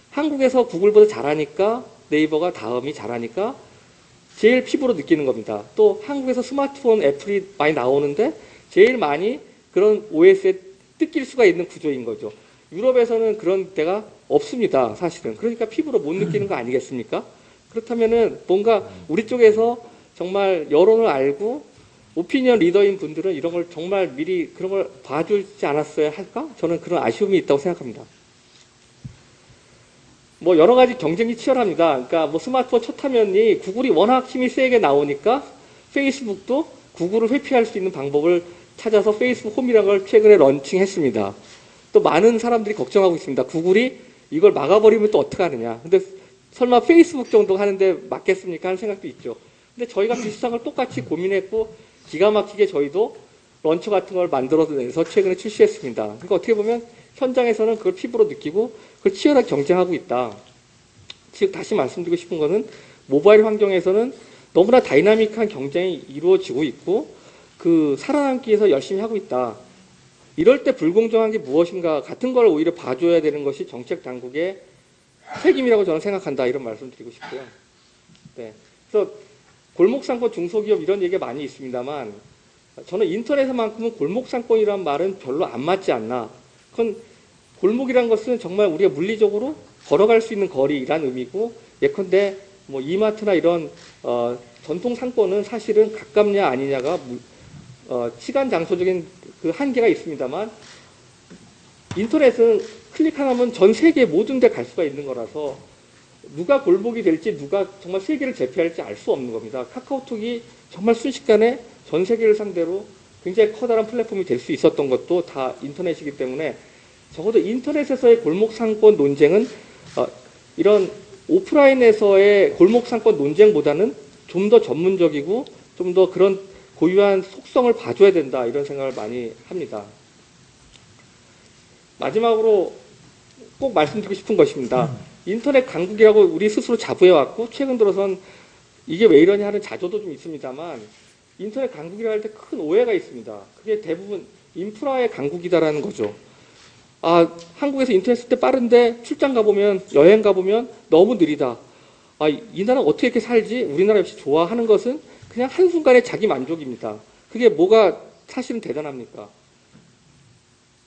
한국에서 구글보다 잘하니까 네이버가 다음이 잘하니까 제일 피부로 느끼는 겁니다. 또 한국에서 스마트폰 애플이 많이 나오는데 제일 많이 그런 OS에 뜯길 수가 있는 구조인 거죠. 유럽에서는 그런 데가 없습니다. 사실은. 그러니까 피부로 못 느끼는 거 아니겠습니까? 그렇다면은 뭔가 우리 쪽에서 정말 여론을 알고 오피니언 리더인 분들은 이런 걸 정말 미리 그런 걸 봐주지 않았어야 할까? 저는 그런 아쉬움이 있다고 생각합니다. 뭐 여러 가지 경쟁이 치열합니다. 그러니까 뭐 스마트폰 첫 화면이 구글이 워낙 힘이 세게 나오니까 페이스북도 구글을 회피할 수 있는 방법을 찾아서 페이스북 홈이라는 걸 최근에 런칭했습니다. 또 많은 사람들이 걱정하고 있습니다. 구글이 이걸 막아버리면 또 어떡하느냐. 근데 설마 페이스북 정도 하는데 맞겠습니까? 하는 생각도 있죠. 근데 저희가 비슷한 걸 똑같이 고민했고 기가 막히게 저희도 런처 같은 걸 만들어내서 최근에 출시했습니다. 그러니까 어떻게 보면 현장에서는 그걸 피부로 느끼고 그걸 치열하게 경쟁하고 있다. 즉 다시 말씀드리고 싶은 거는 모바일 환경에서는 너무나 다이나믹한 경쟁이 이루어지고 있고 그 살아남기 위해서 열심히 하고 있다. 이럴 때 불공정한 게 무엇인가 같은 걸 오히려 봐줘야 되는 것이 정책 당국의 책임이라고 저는 생각한다. 이런 말씀 드리고 싶고요. 네. 그래서 골목상권 중소기업 이런 얘기가 많이 있습니다만 저는 인터넷만큼은 골목상권이란 말은 별로 안 맞지 않나. 그건 골목이란 것은 정말 우리가 물리적으로 걸어갈 수 있는 거리란 의미고 예컨대 뭐 이마트나 이런 전통 상권은 사실은 가깝냐 아니냐가 시간 장소적인 그 한계가 있습니다만 인터넷은 클릭 하나면 전 세계 모든 데 갈 수가 있는 거라서 누가 골목이 될지 누가 정말 세계를 제패할지 알 수 없는 겁니다. 카카오톡이 정말 순식간에 전 세계를 상대로 굉장히 커다란 플랫폼이 될 수 있었던 것도 다 인터넷이기 때문에 적어도 인터넷에서의 골목상권 논쟁은 이런 오프라인에서의 골목상권 논쟁보다는 좀 더 전문적이고 좀 더 그런 고유한 속성을 봐줘야 된다 이런 생각을 많이 합니다. 마지막으로 꼭 말씀드리고 싶은 것입니다. 인터넷 강국이라고 우리 스스로 자부해왔고 최근 들어선 이게 왜 이러냐 하는 자조도 좀 있습니다만 인터넷 강국이라 할 때 큰 오해가 있습니다. 그게 대부분 인프라의 강국이다라는 거죠. 한국에서 인터넷 쓸 때 빠른데 출장 가보면 여행 가보면 너무 느리다. 이 나라 어떻게 이렇게 살지? 우리나라 역시 좋아하는 것은 그냥 한순간의 자기 만족입니다. 그게 뭐가 사실은 대단합니까?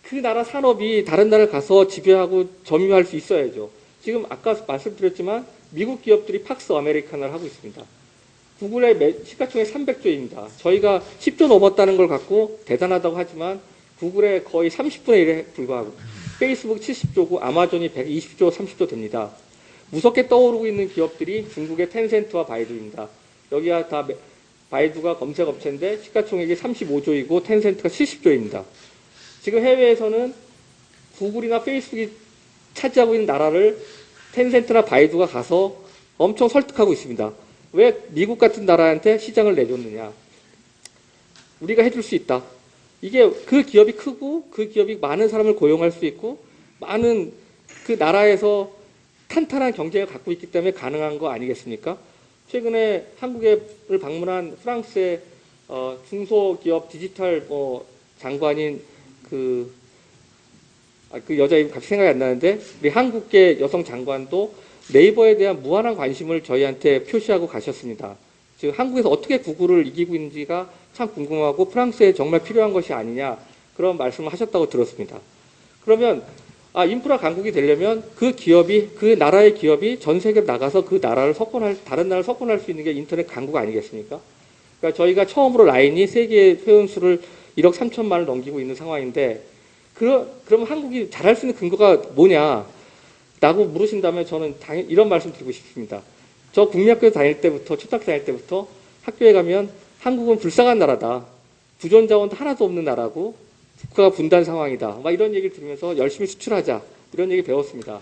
그 나라 산업이 다른 나라를 가서 지배하고 점유할 수 있어야죠. 지금 아까 말씀드렸지만 미국 기업들이 팍스 아메리카나를 하고 있습니다. 구글의 시가총액 300조입니다. 저희가 10조 넘었다는 걸 갖고 대단하다고 하지만 구글의 거의 30분의 1에 불과하고 페이스북 70조고 아마존이 120조, 30조 됩니다. 무섭게 떠오르고 있는 기업들이 중국의 텐센트와 바이두입니다. 여기가 다 바이두가 검색 업체인데 시가총액이 35조이고 텐센트가 70조입니다. 지금 해외에서는 구글이나 페이스북이 차지하고 있는 나라를 텐센트나 바이두가 가서 엄청 설득하고 있습니다. 왜 미국 같은 나라한테 시장을 내줬느냐. 우리가 해줄 수 있다. 이게 그 기업이 크고 그 기업이 많은 사람을 고용할 수 있고 많은 그 나라에서 탄탄한 경쟁을 갖고 있기 때문에 가능한 거 아니겠습니까? 최근에 한국을 방문한 프랑스의 중소기업 디지털 장관인 그 여자 이름 갑자기 생각이 안 나는데 우리 한국계 여성 장관도 네이버에 대한 무한한 관심을 저희한테 표시하고 가셨습니다. 즉 한국에서 어떻게 구글을 이기고 있는지가 참 궁금하고 프랑스에 정말 필요한 것이 아니냐 그런 말씀을 하셨다고 들었습니다. 그러면 인프라 강국이 되려면 그 나라의 기업이 전 세계로 나가서 그 나라를 다른 나라를 석권할 수 있는 게 인터넷 강국 아니겠습니까? 그러니까 저희가 처음으로 라인이 세계 회원수를 1억 3천만을 넘기고 있는 상황인데 그럼 한국이 잘할 수 있는 근거가 뭐냐? 라고 물으신다면 저는 이런 말씀 드리고 싶습니다. 저 국민학교 다닐 때부터, 초등학교 다닐 때부터 학교에 가면 한국은 불쌍한 나라다. 부존자원도 하나도 없는 나라고 국가가 분단 상황이다. 막 이런 얘기를 들으면서 열심히 수출하자. 이런 얘기 배웠습니다.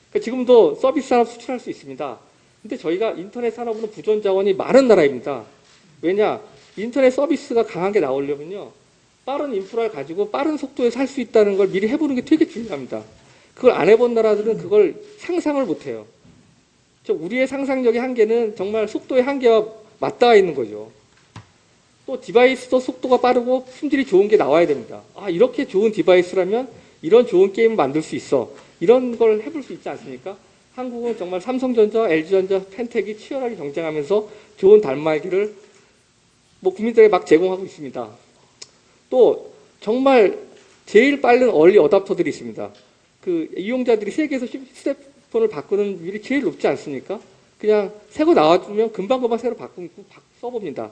그러니까 지금도 서비스 산업 수출할 수 있습니다. 근데 저희가 인터넷 산업으로 부존자원이 많은 나라입니다. 왜냐? 인터넷 서비스가 강하게 나오려면요. 빠른 인프라를 가지고 빠른 속도에 살 수 있다는 걸 미리 해보는 게 되게 중요합니다. 그걸 안 해본 나라들은 그걸 상상을 못해요. 우리의 상상력의 한계는 정말 속도의 한계와 맞닿아 있는 거죠. 또 디바이스도 속도가 빠르고 품질이 좋은 게 나와야 됩니다. 아, 이렇게 좋은 디바이스라면 이런 좋은 게임을 만들 수 있어. 이런 걸 해볼 수 있지 않습니까? 한국은 정말 삼성전자, LG전자, 펜텍이 치열하게 경쟁하면서 좋은 단말기를 국민들에게 막 제공하고 있습니다. 또 정말 제일 빠른 얼리 어답터들이 있습니다. 그 이용자들이 세계에서 휴대폰을 바꾸는 비율이 제일 높지 않습니까? 그냥 새 거 나와주면 금방금방 새로 바꾸고 써봅니다.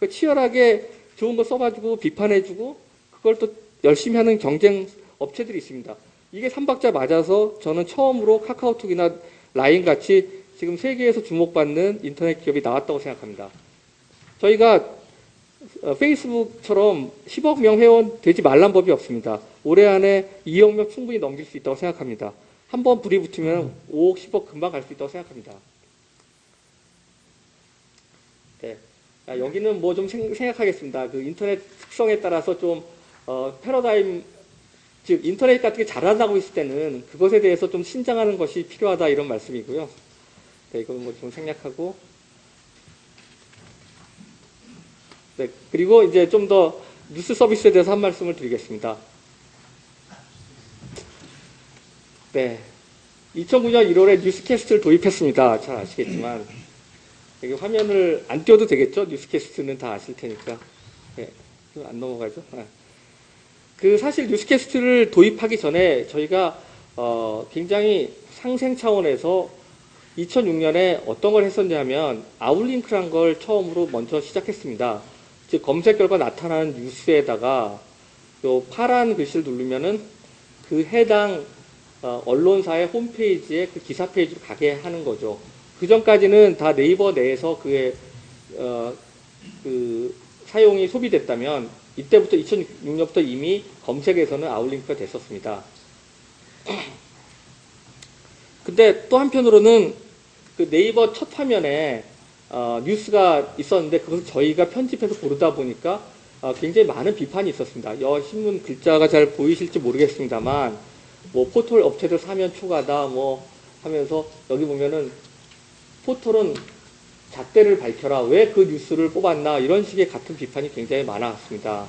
치열하게 좋은 거 써가지고 비판해주고 그걸 또 열심히 하는 경쟁 업체들이 있습니다. 이게 삼박자 맞아서 저는 처음으로 카카오톡이나 라인 같이 지금 세계에서 주목받는 인터넷 기업이 나왔다고 생각합니다. 저희가 페이스북처럼 10억 명 회원 되지 말란 법이 없습니다. 올해 안에 2억 명 충분히 넘길 수 있다고 생각합니다. 한번 불이 붙으면 5억, 10억 금방 갈 수 있다고 생각합니다. 네. 여기는 뭐 좀 생각하겠습니다. 그 인터넷 특성에 따라서 좀 패러다임, 즉 인터넷 같은 게 자라나고 있을 때는 그것에 대해서 좀 신장하는 것이 필요하다 이런 말씀이고요. 네, 이건 뭐 좀 생략하고. 네, 그리고 이제 좀 더 뉴스 서비스에 대해서 한 말씀을 드리겠습니다. 네, 2009년 1월에 뉴스캐스트를 도입했습니다. 잘 아시겠지만 여기 화면을 안 띄워도 되겠죠? 뉴스캐스트는 다 아실 테니까. 네, 안 넘어가죠? 네. 그 사실 뉴스캐스트를 도입하기 전에 저희가 굉장히 상생 차원에서 2006년에 어떤 걸 했었냐면 아웃링크란 걸 처음으로 먼저 시작했습니다. 즉 검색 결과 나타나는 뉴스에다가 요 파란 글씨를 누르면은 그 해당 언론사의 홈페이지에 그 기사 페이지로 가게 하는 거죠. 그 전까지는 다 네이버 내에서 그의 그 사용이 소비됐다면 이때부터 2006년부터 이미 검색에서는 아웃링크가 됐었습니다. 근데 또 한편으로는 그 네이버 첫 화면에 뉴스가 있었는데 그것을 저희가 편집해서 고르다 보니까 굉장히 많은 비판이 있었습니다. 신문 글자가 잘 보이실지 모르겠습니다만 뭐 포털 업체들 사면 초과다 뭐 하면서 여기 보면은 포털은 잣대를 밝혀라 왜 그 뉴스를 뽑았나 이런 식의 같은 비판이 굉장히 많았습니다.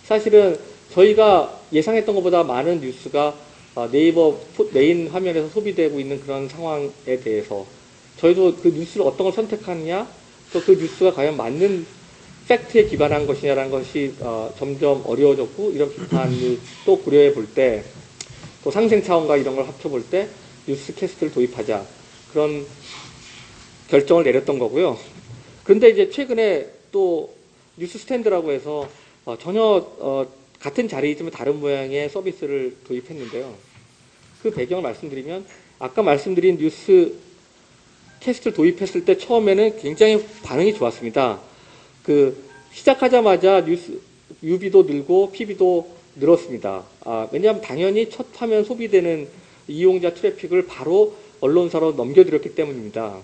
사실은 저희가 예상했던 것보다 많은 뉴스가 네이버 메인 화면에서 소비되고 있는 그런 상황에 대해서 저희도 그 뉴스를 어떤 걸 선택하느냐 또 그 뉴스가 과연 맞는 팩트에 기반한 것이냐라는 것이 점점 어려워졌고 이런 비판을 또 고려해 볼 때 또 상생 차원과 이런 걸 합쳐볼 때 뉴스캐스트를 도입하자 그런 결정을 내렸던 거고요. 그런데 이제 최근에 또 뉴스 스탠드라고 해서 전혀 같은 자리이지만 다른 모양의 서비스를 도입했는데요. 그 배경을 말씀드리면 아까 말씀드린 뉴스 캐스트를 도입했을 때 처음에는 굉장히 반응이 좋았습니다. 그 시작하자마자 뉴스 UB도 늘고 PB도 늘었습니다. 왜냐하면 당연히 첫 화면 소비되는 이용자 트래픽을 바로 언론사로 넘겨드렸기 때문입니다.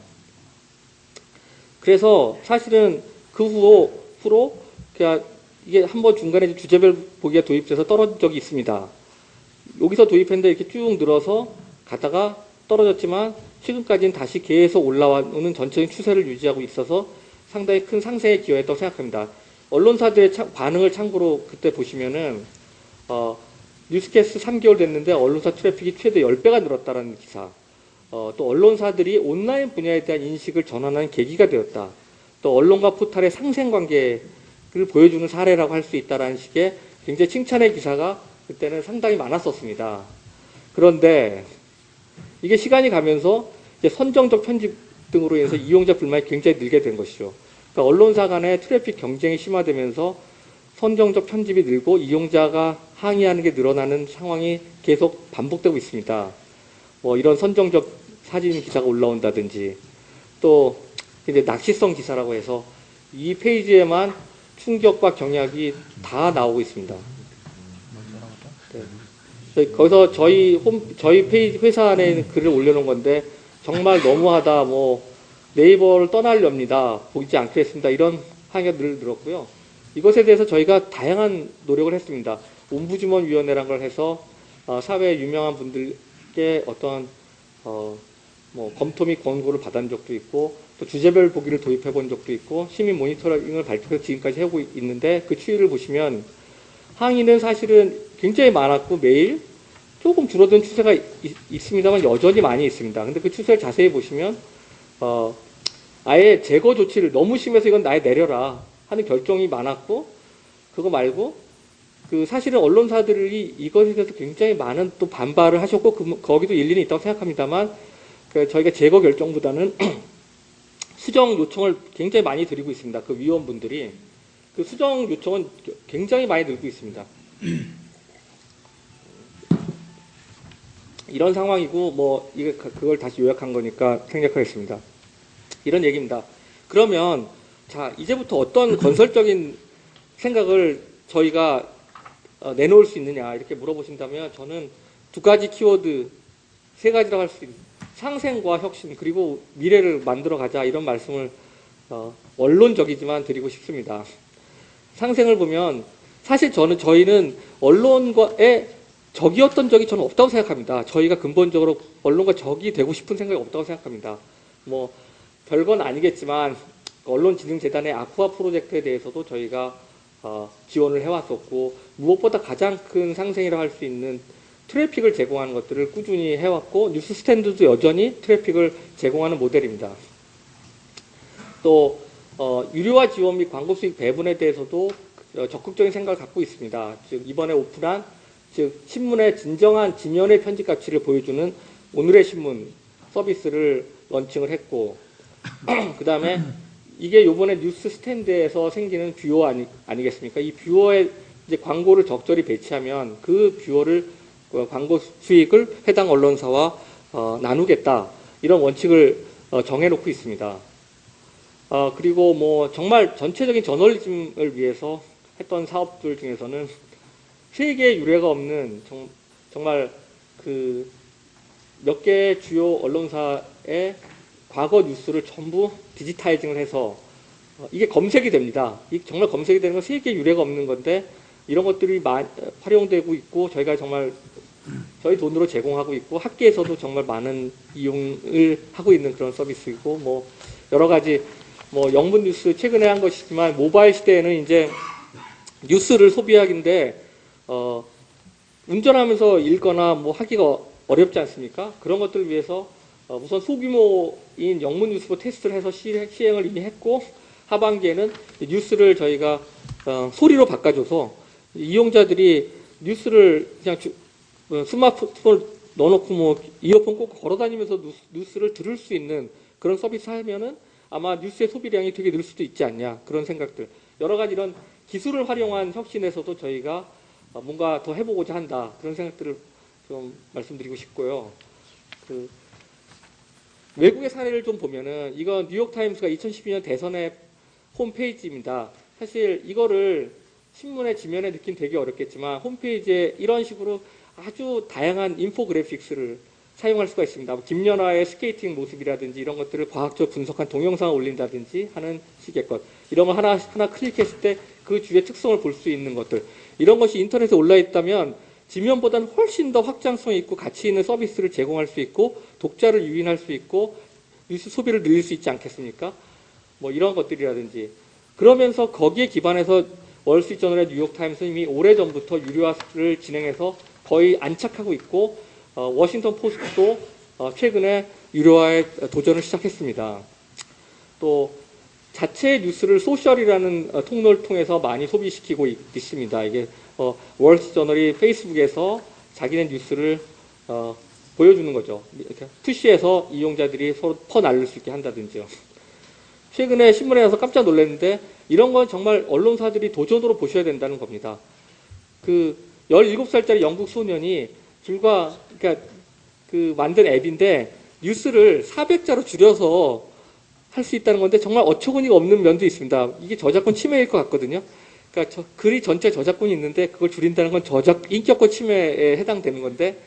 그래서 사실은 그 후로 그냥 이게 한번 중간에 주제별 보기가 도입돼서 떨어진 적이 있습니다. 여기서 도입했는데 이렇게 쭉 늘어서 가다가 떨어졌지만 최근까지는 다시 계속 올라오는 전체적인 추세를 유지하고 있어서 상당히 큰 상승에 기여했다고 생각합니다. 언론사들의 반응을 참고로 그때 보시면은 뉴스캐스트 3개월 됐는데 언론사 트래픽이 최대 10배가 늘었다는 기사. 또 언론사들이 온라인 분야에 대한 인식을 전환하는 계기가 되었다. 또 언론과 포털의 상생관계를 보여주는 사례라고 할 수 있다는 식의 굉장히 칭찬의 기사가 그때는 상당히 많았었습니다. 그런데 이게 시간이 가면서 이제 선정적 편집 등으로 인해서 이용자 불만이 굉장히 늘게 된 것이죠. 그러니까 언론사 간의 트래픽 경쟁이 심화되면서 선정적 편집이 늘고 이용자가 항의하는 게 늘어나는 상황이 계속 반복되고 있습니다. 뭐 이런 선정적 사진 기사가 올라온다든지 또 이제 낚시성 기사라고 해서 이 페이지에만 충격과 경악이 다 나오고 있습니다. 네. 거기서 저희 페이지 회사 안에 있는 글을 올려놓은 건데 정말 너무하다, 뭐 네이버를 떠나렵니다, 보이지 않겠습니다, 이런 항의가 늘 늘었고요. 이것에 대해서 저희가 다양한 노력을 했습니다. 옴부즈먼 위원회라는 걸 해서 사회 유명한 분들께 어떤 뭐 검토 및 권고를 받은 적도 있고, 또 주제별 보기를 도입해 본 적도 있고, 시민 모니터링을 발표해서 지금까지 하고 있는데, 그 추이를 보시면 항의는 사실은 굉장히 많았고 매일 조금 줄어든 추세가 있습니다만 여전히 많이 있습니다. 근데 그 추세를 자세히 보시면 아예 제거 조치를, 너무 심해서 이건 아예 내려라 하는 결정이 많았고, 그거 말고 그 사실은 언론사들이 이것에 대해서 굉장히 많은 또 반발을 하셨고, 거기도 일리는 있다고 생각합니다만, 저희가 제거 결정보다는 수정 요청을 굉장히 많이 드리고 있습니다. 그 위원분들이 그 수정 요청은 굉장히 많이 늘고 있습니다. 이런 상황이고, 뭐 이게 그걸 다시 요약한 거니까 생략하겠습니다. 이런 얘기입니다. 그러면 자, 이제부터 어떤 건설적인 생각을 저희가 내놓을 수 있느냐 이렇게 물어보신다면, 저는 두 가지 키워드, 세 가지라고 할 수 있는 상생과 혁신, 그리고 미래를 만들어 가자, 이런 말씀을 원론적이지만 드리고 싶습니다. 상생을 보면 사실 저희는 언론과의 적이었던 적이 저는 없다고 생각합니다. 저희가 근본적으로 언론과 적이 되고 싶은 생각이 없다고 생각합니다. 뭐 별건 아니겠지만 언론진흥재단의 아쿠아 프로젝트에 대해서도 저희가 지원을 해왔었고, 무엇보다 가장 큰 상생이라고 할 수 있는 트래픽을 제공하는 것들을 꾸준히 해왔고, 뉴스 스탠드도 여전히 트래픽을 제공하는 모델입니다. 또 유료화 지원 및 광고 수익 배분에 대해서도 적극적인 생각을 갖고 있습니다. 즉 이번에 오픈한, 즉 신문의 진정한 지면의 편집 가치를 보여주는 오늘의 신문 서비스를 런칭을 했고, 그 다음에 이게 요번에 뉴스 스탠드에서 생기는 뷰어 아니겠습니까? 이 뷰어에 이제 광고를 적절히 배치하면 그 뷰어를, 광고 수익을 해당 언론사와 나누겠다, 이런 원칙을 정해놓고 있습니다. 그리고 뭐 정말 전체적인 저널리즘을 위해서 했던 사업들 중에서는 세계에 유례가 없는 정말 그 몇 개 주요 언론사의 과거 뉴스를 전부 디지타이징을 해서 이게 검색이 됩니다. 정말 검색이 되는 건 세계에 유례가 없는 건데, 이런 것들이 활용되고 있고, 저희가 정말 저희 돈으로 제공하고 있고, 학계에서도 정말 많은 이용을 하고 있는 그런 서비스이고, 뭐 여러 가지 뭐 영문 뉴스 최근에 한 것이지만, 모바일 시대에는 이제 뉴스를 소비하기인데 운전하면서 읽거나 뭐 하기가 어렵지 않습니까? 그런 것들을 위해서 우선 소규모인 영문 뉴스로 테스트를 해서 시행을 이미 했고, 하반기에는 뉴스를 저희가 소리로 바꿔줘서 이용자들이 뉴스를 그냥 스마트폰을 넣어놓고 뭐 이어폰 꽂고 걸어다니면서 뉴스를 들을 수 있는 그런 서비스 하면은 아마 뉴스의 소비량이 되게 늘 수도 있지 않냐, 그런 생각들, 여러 가지 이런 기술을 활용한 혁신에서도 저희가 뭔가 더 해보고자 한다, 그런 생각들을 좀 말씀드리고 싶고요. 외국의 사례를 좀 보면은, 이건 뉴욕타임스가 2012년 대선의 홈페이지입니다. 사실 이거를 신문의 지면에 넣긴 되게 어렵겠지만, 홈페이지에 이런 식으로 아주 다양한 인포그래픽스를 사용할 수가 있습니다. 김연아의 스케이팅 모습이라든지 이런 것들을 과학적으로 분석한 동영상을 올린다든지 하는 식의 것, 이런 걸 하나 클릭했을 때 그 주의 특성을 볼 수 있는 것들, 이런 것이 인터넷에 올라 있다면 지면보다는 훨씬 더 확장성 있고 가치 있는 서비스를 제공할 수 있고, 독자를 유인할 수 있고, 뉴스 소비를 늘릴 수 있지 않겠습니까? 뭐 이런 것들이라든지. 그러면서 거기에 기반해서 월스트리트저널의 뉴욕타임스는 이미 오래전부터 유료화를 진행해서 거의 안착하고 있고, 워싱턴 포스트도 최근에 유료화에 도전을 시작했습니다. 또 자체 뉴스를 소셜이라는 통로를 통해서 많이 소비시키고 있습니다. 이게 월스트리트저널이 페이스북에서 자기네 뉴스를 보여주는 거죠. 이렇게 푸시해서 이용자들이 서로 퍼날릴 수 있게 한다든지요. 최근에 신문에 나서 깜짝 놀랐는데 이런 건 정말 언론사들이 도전으로 보셔야 된다는 겁니다. 그 17살짜리 영국 소년이 그러니까 그 만든 앱인데 뉴스를 400자로 줄여서 할 수 있다는 건데 정말 어처구니가 없는 면도 있습니다. 이게 저작권 침해일 것 같거든요. 그러니까 글이 전체 저작권이 있는데 그걸 줄인다는 건 인격권 침해에 해당되는 건데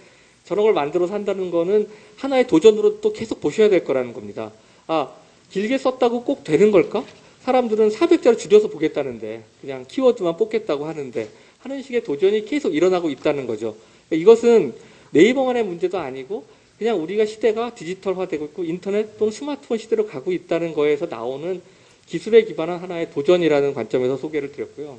저런 걸 만들어서 한다는 거는 하나의 도전으로 또 계속 보셔야 될 거라는 겁니다. 아, 길게 썼다고 꼭 되는 걸까? 사람들은 400자로 줄여서 보겠다는데 그냥 키워드만 뽑겠다고 하는데 하는 식의 도전이 계속 일어나고 있다는 거죠. 그러니까 이것은 네이버만의 문제도 아니고 그냥 우리가 시대가 디지털화되고 있고 인터넷 또는 스마트폰 시대로 가고 있다는 거에서 나오는 기술에 기반한 하나의 도전이라는 관점에서 소개를 드렸고요.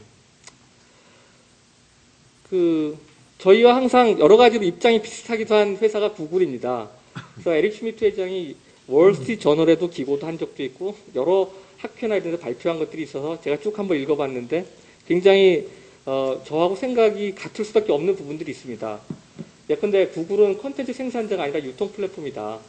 저희와 항상 여러 가지로 입장이 비슷하기도 한 회사가 구글입니다. 그래서 에릭 슈미트 회장이 월스트리트 저널에도 기고도 한 적도 있고 여러 학회나 이런 데 발표한 것들이 있어서 제가 쭉 한번 읽어봤는데 굉장히 저하고 생각이 같을 수밖에 없는 부분들이 있습니다. 예컨대 구글은 콘텐츠 생산자가 아니라 유통 플랫폼이다.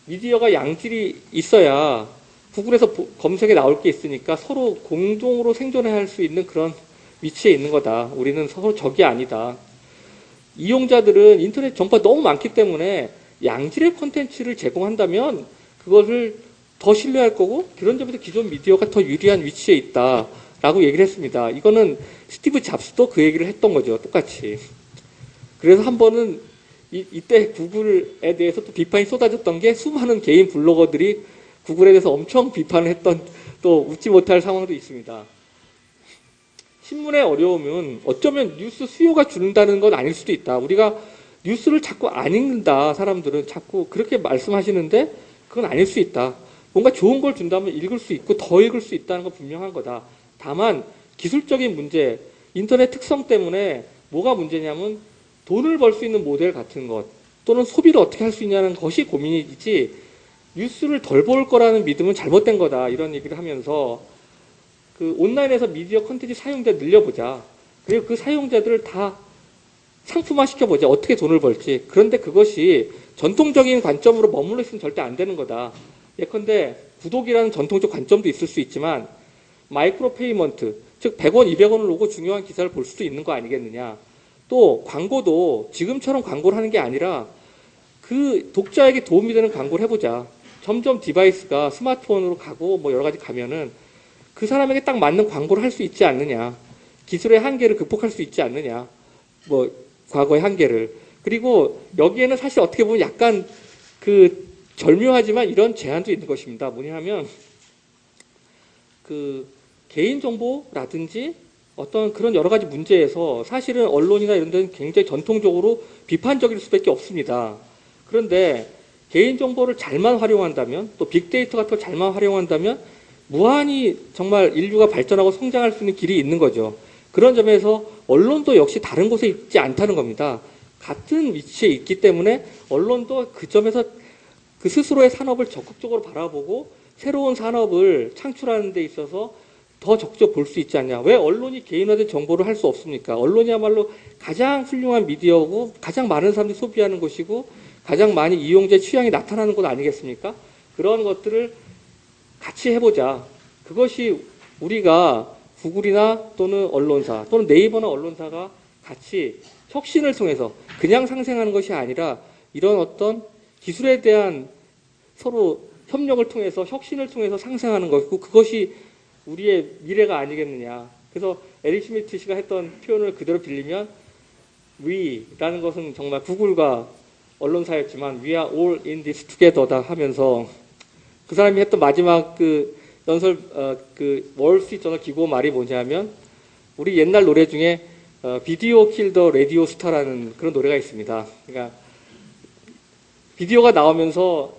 미디어가 양질이 있어야 구글에서 검색에 나올 게 있으니까 서로 공동으로 생존해야 할 수 있는 그런 위치에 있는 거다. 우리는 서로 적이 아니다. 이용자들은 인터넷 정보가 너무 많기 때문에 양질의 콘텐츠를 제공한다면 그것을 더 신뢰할 거고 그런 점에서 기존 미디어가 더 유리한 위치에 있다라고 얘기를 했습니다. 이거는 스티브 잡스도 그 얘기를 했던 거죠. 똑같이. 그래서 한 번은 이때 구글에 대해서 또 비판이 쏟아졌던 게 수많은 개인 블로거들이 구글에 대해서 엄청 비판을 했던 또 웃지 못할 상황도 있습니다. 신문의 어려움은 어쩌면 뉴스 수요가 줄는다는 건 아닐 수도 있다. 우리가 뉴스를 자꾸 안 읽는다. 사람들은 자꾸 그렇게 말씀하시는데 그건 아닐 수 있다. 뭔가 좋은 걸 준다면 읽을 수 있고 더 읽을 수 있다는 건 분명한 거다. 다만 기술적인 문제, 인터넷 특성 때문에 뭐가 문제냐면 돈을 벌 수 있는 모델 같은 것 또는 소비를 어떻게 할 수 있냐는 것이 고민이지 뉴스를 덜 볼 거라는 믿음은 잘못된 거다. 이런 얘기를 하면서 그 온라인에서 미디어 콘텐츠 사용자 늘려보자. 그리고 그 사용자들을 다 상품화 시켜보자. 어떻게 돈을 벌지. 그런데 그것이 전통적인 관점으로 머물러 있으면 절대 안 되는 거다. 예컨대 구독이라는 전통적 관점도 있을 수 있지만 마이크로 페이먼트, 즉 100원, 200원을 놓고 중요한 기사를 볼 수도 있는 거 아니겠느냐. 또 광고도 지금처럼 광고를 하는 게 아니라 그 독자에게 도움이 되는 광고를 해보자. 점점 디바이스가 스마트폰으로 가고 뭐 여러 가지 가면은 그 사람에게 딱 맞는 광고를 할 수 있지 않느냐. 기술의 한계를 극복할 수 있지 않느냐. 뭐 과거의 한계를. 그리고 여기에는 사실 어떻게 보면 약간 그 절묘하지만 이런 제한도 있는 것입니다. 뭐냐면 그 개인정보라든지 어떤 그런 여러 가지 문제에서 사실은 언론이나 이런 데는 굉장히 전통적으로 비판적일 수밖에 없습니다. 그런데 개인정보를 잘만 활용한다면 또 빅데이터 같은 걸 잘만 활용한다면 무한히 정말 인류가 발전하고 성장할 수 있는 길이 있는 거죠. 그런 점에서 언론도 역시 다른 곳에 있지 않다는 겁니다. 같은 위치에 있기 때문에 언론도 그 점에서 그 스스로의 산업을 적극적으로 바라보고 새로운 산업을 창출하는 데 있어서 더 적극적으로 볼 수 있지 않냐. 왜 언론이 개인화된 정보를 할 수 없습니까? 언론이야말로 가장 훌륭한 미디어고 가장 많은 사람들이 소비하는 곳이고 가장 많이 이용자의 취향이 나타나는 곳 아니겠습니까? 그런 것들을 같이 해보자. 그것이 우리가 구글이나 또는 언론사 또는 네이버나 언론사가 같이 혁신을 통해서 그냥 상생하는 것이 아니라 이런 어떤 기술에 대한 서로 협력을 통해서 혁신을 통해서 상생하는 것이고 그것이 우리의 미래가 아니겠느냐. 그래서 에릭 슈미트 씨가 했던 표현을 그대로 빌리면 we라는 것은 정말 구글과 언론사였지만 we are all in this together다 하면서 그 사람이 했던 마지막 그 연설 그 월스트리트 저널 기고 말이 뭐냐면 우리 옛날 노래 중에 비디오 킬 더 라디오 스타라는 그런 노래가 있습니다. 그러니까 비디오가 나오면서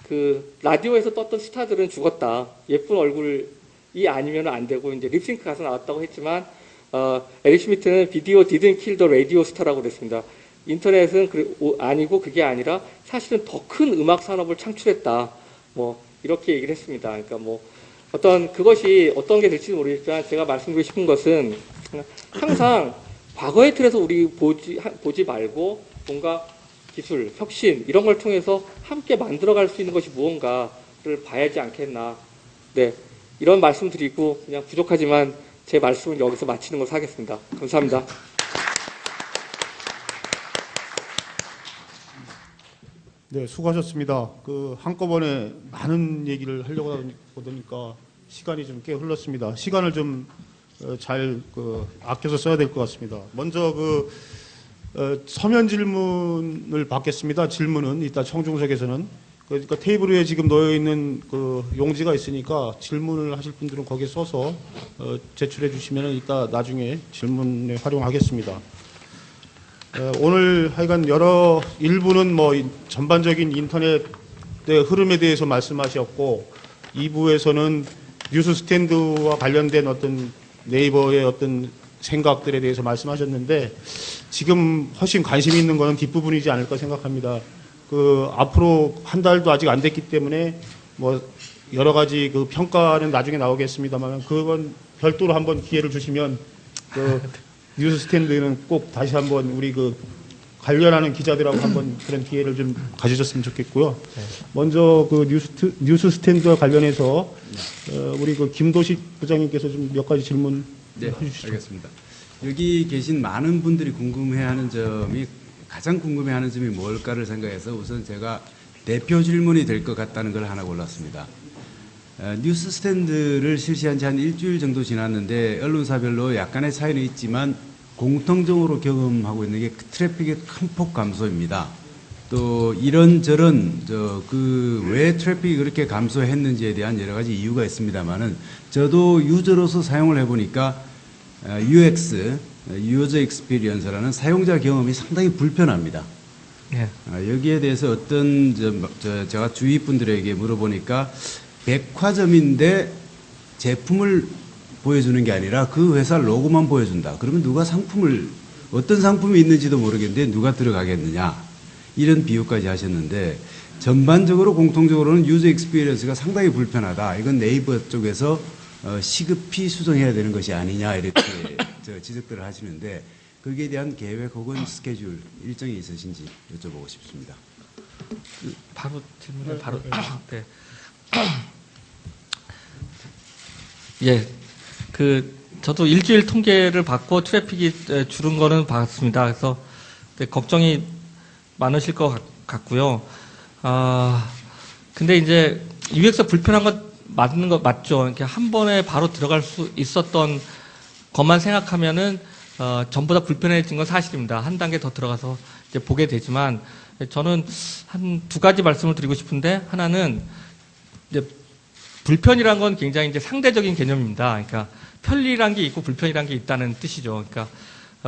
그 라디오에서 떴던 스타들은 죽었다. 예쁜 얼굴이 아니면 안 되고 이제 립싱크 가서 나왔다고 했지만 에릭 슈미트는 비디오 didn't kill the radio star라고 그랬습니다. 인터넷은 아니고 그게 아니라 사실은 더 큰 음악 산업을 창출했다. 뭐 이렇게 얘기를 했습니다. 그러니까 뭐 어떤 그것이 어떤 게 될지는 모르겠지만 제가 말씀드리고 싶은 것은 항상 과거의 틀에서 우리 보지 말고 뭔가 기술, 혁신 이런 걸 통해서 함께 만들어갈 수 있는 것이 무언가를 봐야지 않겠나. 네, 이런 말씀 드리고 그냥 부족하지만 제 말씀을 여기서 마치는 것으로 하겠습니다. 감사합니다. 네, 수고하셨습니다. 한꺼번에 많은 얘기를 하려고 보니까 시간이 좀 꽤 흘렀습니다. 시간을 좀 잘 아껴서 써야 될 것 같습니다. 먼저 서면 질문을 받겠습니다. 질문은 이따 청중석에서는 그러니까 테이블 위에 지금 놓여 있는 용지가 있으니까 질문을 하실 분들은 거기에 써서 제출해 주시면 이따 나중에 질문에 활용하겠습니다. 오늘 하여간 일부는 전반적인 인터넷의 흐름에 대해서 말씀하셨고, 2부에서는 뉴스 스탠드와 관련된 어떤 네이버의 어떤 생각들에 대해서 말씀하셨는데, 지금 훨씬 관심 있는 것은 뒷부분이지 않을까 생각합니다. 앞으로 한 달도 아직 안 됐기 때문에 여러 가지 평가는 나중에 나오겠습니다만, 그건 별도로 한번 기회를 주시면 뉴스 스탠드는 꼭 다시 한번 우리 관련하는 기자들하고 한번 그런 기회를 좀 가지셨으면 좋겠고요. 먼저 뉴스 스탠드와 관련해서 우리 김도식 부장님께서 좀 몇 가지 질문 해주시죠. 알겠습니다. 여기 계신 많은 분들이 가장 궁금해하는 점이 뭘까를 생각해서 우선 제가 대표 질문이 될 것 같다는 걸 하나 골랐습니다. 뉴스 스탠드를 실시한 지 한 일주일 정도 지났는데 언론사별로 약간의 차이는 있지만 공통적으로 경험하고 있는 게 트래픽의 큰 폭 감소입니다. 또 이런저런 왜 트래픽이 그렇게 감소했는지에 대한 여러 가지 이유가 있습니다만은 저도 유저로서 사용을 해보니까 UX, 유저 익스피리언스라는 사용자 경험이 상당히 불편합니다. 네. 여기에 대해서 어떤 제가 주위 분들에게 물어보니까 백화점인데 제품을 보여주는 게 아니라 그 회사 로고만 보여준다. 그러면 어떤 상품이 있는지도 모르겠는데 누가 들어가겠느냐. 이런 비유까지 하셨는데 전반적으로 공통적으로는 유저 익스피리언스가 상당히 불편하다. 이건 네이버 쪽에서 시급히 수정해야 되는 것이 아니냐 이렇게 지적들을 하시는데 거기에 대한 계획 혹은 스케줄 일정이 있으신지 여쭤보고 싶습니다. 바로 질문을 바로 네. 예, 저도 일주일 통계를 받고 트래픽이 줄은 거는 봤습니다. 그래서 걱정이 많으실 것 같고요. 근데 이제 UX 불편한 건 맞는 거 맞죠. 이렇게 한 번에 바로 들어갈 수 있었던 것만 생각하면은 전부 다 불편해진 건 사실입니다. 한 단계 더 들어가서 이제 보게 되지만 저는 한 두 가지 말씀을 드리고 싶은데, 하나는 이제 불편이란 건 굉장히 이제 상대적인 개념입니다. 그러니까 편리란 게 있고 불편이란 게 있다는 뜻이죠. 그러니까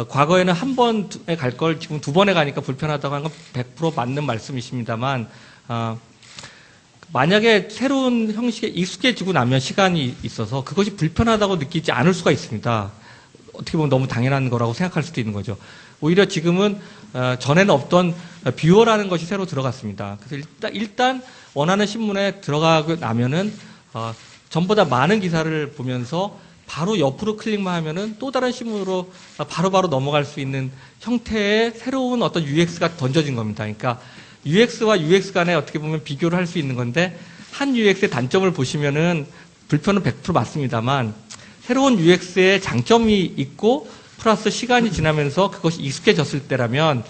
과거에는 한 번에 갈 걸 지금 두 번에 가니까 불편하다고 하는 건 100% 맞는 말씀이십니다만, 만약에 새로운 형식에 익숙해지고 나면 시간이 있어서 그것이 불편하다고 느끼지 않을 수가 있습니다. 어떻게 보면 너무 당연한 거라고 생각할 수도 있는 거죠. 오히려 지금은 전에는 없던 뷰어라는 것이 새로 들어갔습니다. 그래서 일단 원하는 신문에 들어가고 나면은 전부 다 많은 기사를 보면서 바로 옆으로 클릭만 하면은 또 다른 신문으로 바로바로 넘어갈 수 있는 형태의 새로운 어떤 UX가 던져진 겁니다. 그러니까 UX와 UX 간에 어떻게 보면 비교를 할 수 있는 건데, 한 UX의 단점을 보시면은 불편은 100% 맞습니다만, 새로운 UX의 장점이 있고 플러스 시간이 지나면서 그것이 익숙해졌을 때라면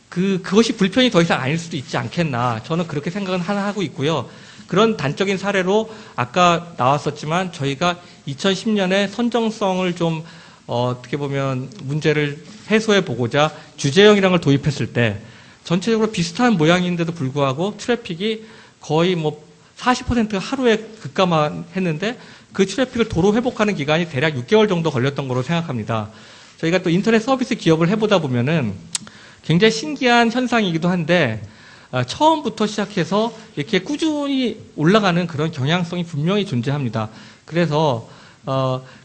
그것이 불편이 더 이상 아닐 수도 있지 않겠나, 저는 그렇게 생각은 하고 있고요. 그런 단적인 사례로 아까 나왔었지만 저희가 2010년에 선정성을 좀 어떻게 보면 문제를 해소해 보고자 주제형이라는 걸 도입했을 때 전체적으로 비슷한 모양인데도 불구하고 트래픽이 거의 40%가 하루에 급감했는데, 그 트래픽을 도로 회복하는 기간이 대략 6개월 정도 걸렸던 거로 생각합니다. 저희가 또 인터넷 서비스 기업을 해보다 보면은 굉장히 신기한 현상이기도 한데, 처음부터 시작해서 이렇게 꾸준히 올라가는 그런 경향성이 분명히 존재합니다. 그래서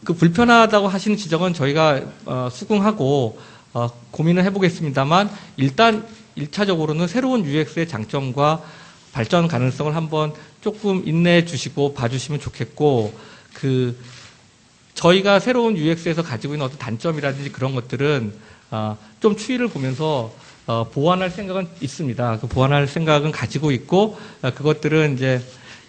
그 불편하다고 하시는 지적은 저희가 수긍하고 고민을 해보겠습니다만, 일단 1차적으로는 새로운 UX의 장점과 발전 가능성을 한번 조금 인내해 주시고 봐주시면 좋겠고, 저희가 새로운 UX에서 가지고 있는 어떤 단점이라든지 그런 것들은 좀 추이를 보면서 보완할 생각은 있습니다. 그 보완할 생각은 가지고 있고, 그것들은 이제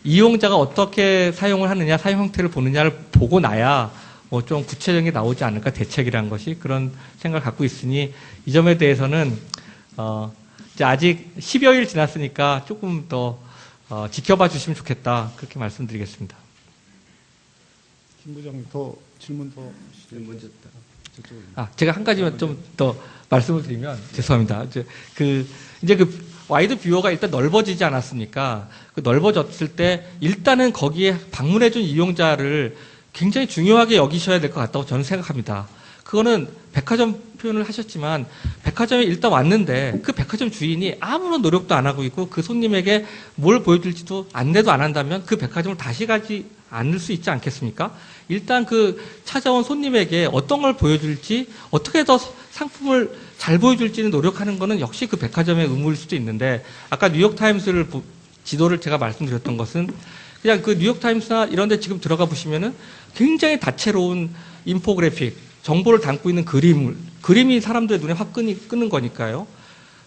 이용자가 어떻게 사용을 하느냐, 사용 형태를 보느냐를 보고 나야 뭐 좀 구체적인 게 나오지 않을까, 대책이라는 것이 그런 생각을 갖고 있으니 이 점에 대해서는 이제 아직 10여일 지났으니까 조금 더 지켜봐 주시면 좋겠다, 그렇게 말씀드리겠습니다. 김 부장님 더 질문 더. 먼저 제가 한 가지만 좀 더 말씀을 드리면 죄송합니다. 이제 그 와이드 뷰어가 일단 넓어지지 않았습니까? 그 넓어졌을 때 일단은 거기에 방문해준 이용자를 굉장히 중요하게 여기셔야 될 것 같다고 저는 생각합니다. 그거는 백화점 표현을 하셨지만 백화점에 일단 왔는데 그 백화점 주인이 아무런 노력도 안 하고 있고 그 손님에게 뭘 보여줄지도 안내도 안 한다면 그 백화점을 다시 가지 않을 수 있지 않겠습니까? 일단 그 찾아온 손님에게 어떤 걸 보여줄지, 어떻게 더 상품을 잘 보여줄지는 노력하는 것은 역시 그 백화점의 의무일 수도 있는데, 아까 뉴욕타임스를 지도를 제가 말씀드렸던 것은 그냥 그 뉴욕타임스나 이런 데 지금 들어가 보시면은 굉장히 다채로운 인포그래픽, 정보를 담고 있는 그림이 사람들의 눈에 확 끄는 거니까요.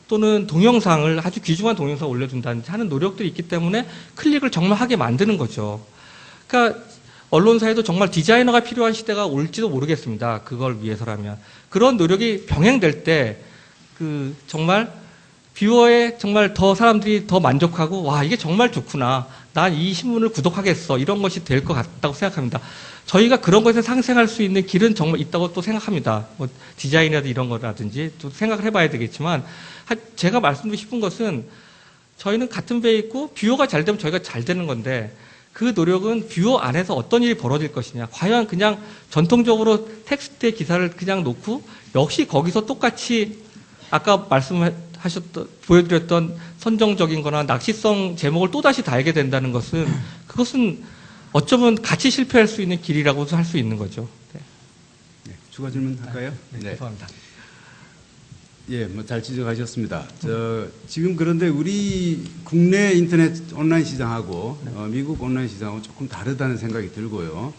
또는 동영상을, 아주 귀중한 동영상을 올려준다든지 하는 노력들이 있기 때문에 클릭을 정말 하게 만드는 거죠. 그러니까 언론사에도 정말 디자이너가 필요한 시대가 올지도 모르겠습니다. 그걸 위해서라면. 그런 노력이 병행될 때 정말 뷰어에 정말 더 사람들이 더 만족하고, 와, 이게 정말 좋구나, 난 이 신문을 구독하겠어, 이런 것이 될 것 같다고 생각합니다. 저희가 그런 것에 상생할 수 있는 길은 정말 있다고 또 생각합니다. 뭐 디자인이라든지 이런 거라든지 또 생각을 해봐야 되겠지만, 제가 말씀드리고 싶은 것은 저희는 같은 배에 있고 뷰어가 잘 되면 저희가 잘 되는 건데, 그 노력은 뷰어 안에서 어떤 일이 벌어질 것이냐, 과연 그냥 전통적으로 텍스트의 기사를 그냥 놓고 역시 거기서 똑같이 아까 보여드렸던 선정적인 거나 낚시성 제목을 또다시 달게 된다는 것은, 그것은 어쩌면 같이 실패할 수 있는 길이라고도 할 수 있는 거죠. 네. 네, 추가 질문 할까요? 네, 죄송합니다. 예, 뭐 잘 지적하셨습니다. 지금 그런데 우리 국내 인터넷 온라인 시장하고 미국 온라인 시장하고 조금 다르다는 생각이 들고요.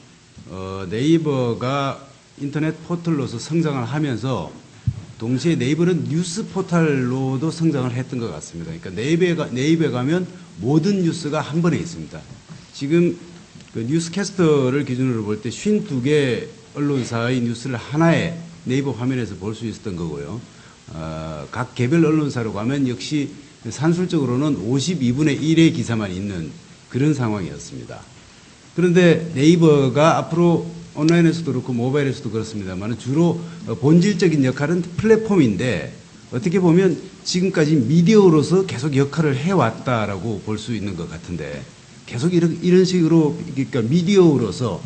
네이버가 인터넷 포털로서 성장을 하면서 동시에 네이버는 뉴스 포털로도 성장을 했던 것 같습니다. 그러니까 네이버에 가면 모든 뉴스가 한 번에 있습니다. 지금 그 뉴스캐스터를 기준으로 볼 때 52개 언론사의 뉴스를 하나의 네이버 화면에서 볼 수 있었던 거고요. 각 개별 언론사로 가면 역시 산술적으로는 52분의 1의 기사만 있는 그런 상황이었습니다. 그런데 네이버가 앞으로 온라인에서도 그렇고 모바일에서도 그렇습니다만 주로 본질적인 역할은 플랫폼인데, 어떻게 보면 지금까지 미디어로서 계속 역할을 해왔다라고 볼 수 있는 것 같은데, 계속 이런 식으로, 그러니까 미디어로서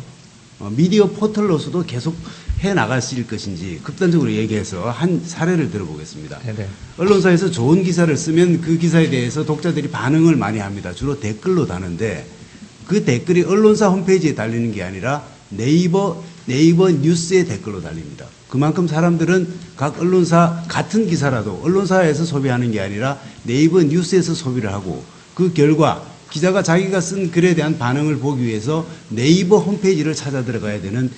미디어 포털로서도 계속 해 나갔을 것인지, 극단적으로 얘기해서 한 사례를 들어보겠습니다. 네네. 언론사에서 좋은 기사를 쓰면 그 기사에 대해서 독자들이 반응을 많이 합니다. 주로 댓글로 다는데, 그 댓글이 언론사 홈페이지에 달리는 게 아니라 네이버 뉴스에 댓글로 달립니다. 그만큼 사람들은 각 언론사 같은 기사라도 언론사에서 소비하는 게 아니라 네이버 뉴스에서 소비를 하고, 그 결과 기자가 자기가 쓴 글에 대한 반응을 보기 위해서 네이버 홈페이지를 찾아 들어가야 되는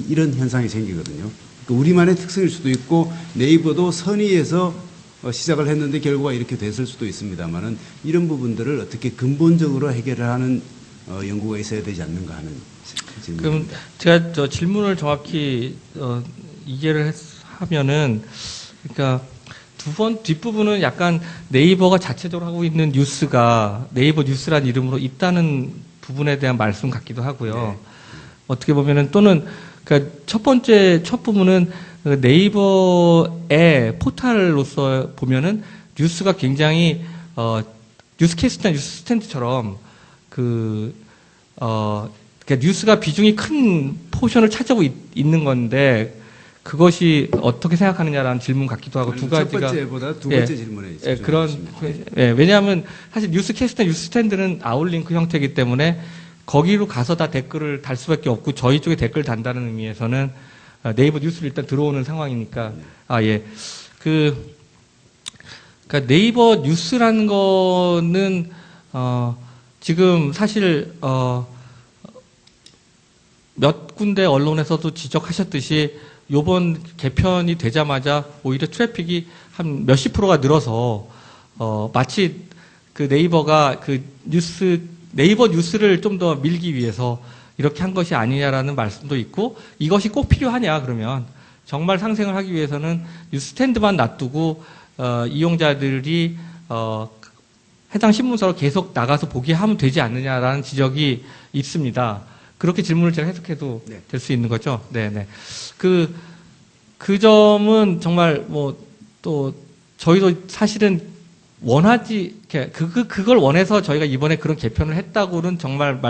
이런 현상이 생기거든요. 그러니까 우리만의 특성일 수도 있고, 네이버도 선의에서 시작을 했는데 결과가 이렇게 됐을 수도 있습니다만은, 이런 부분들을 어떻게 근본적으로 해결을 하는 연구가 있어야 되지 않는가 하는 질문입니다. 그럼 제가 저 질문을 정확히 이해를 하면은, 그러니까 뒷부분은 약간 네이버가 자체적으로 하고 있는 뉴스가 네이버 뉴스라는 이름으로 있다는 부분에 대한 말씀 같기도 하고요. 네. 어떻게 보면은, 또는 그러니까 첫 부분은 네이버의 포털로서 보면은 뉴스가 굉장히 뉴스캐스트나 뉴스 스탠드처럼 그러니까 뉴스가 비중이 큰 포션을 차지하고 있는 건데, 그것이 어떻게 생각하느냐라는 질문 같기도 하고, 두 가지가. 첫 번째보다 두 번째 질문에 왜냐하면 사실 뉴스캐스트나 뉴스 스탠드는 아웃링크 형태이기 때문에 거기로 가서 다 댓글을 달 수밖에 없고, 저희 쪽에 댓글 단다는 의미에서는 네이버 뉴스를 일단 들어오는 상황이니까. 그러니까 네이버 뉴스라는 거는 지금 사실 몇 군데 언론에서도 지적하셨듯이 요번 개편이 되자마자 오히려 트래픽이 한 몇십 %가 늘어서 마치 그 네이버가 그 뉴스 네이버 뉴스를 좀 더 밀기 위해서 이렇게 한 것이 아니냐라는 말씀도 있고, 이것이 꼭 필요하냐 그러면 정말 상생을 하기 위해서는 뉴스 스탠드만 놔두고 이용자들이 해당 신문사로 계속 나가서 보게 하면 되지 않느냐라는 지적이 있습니다. 그렇게 질문을 제가 해석해도 네. 될 수 있는 거죠? 네네. 그 점은 정말 또 저희도 사실은 그걸 원해서 저희가 이번에 그런 개편을 했다고는 정말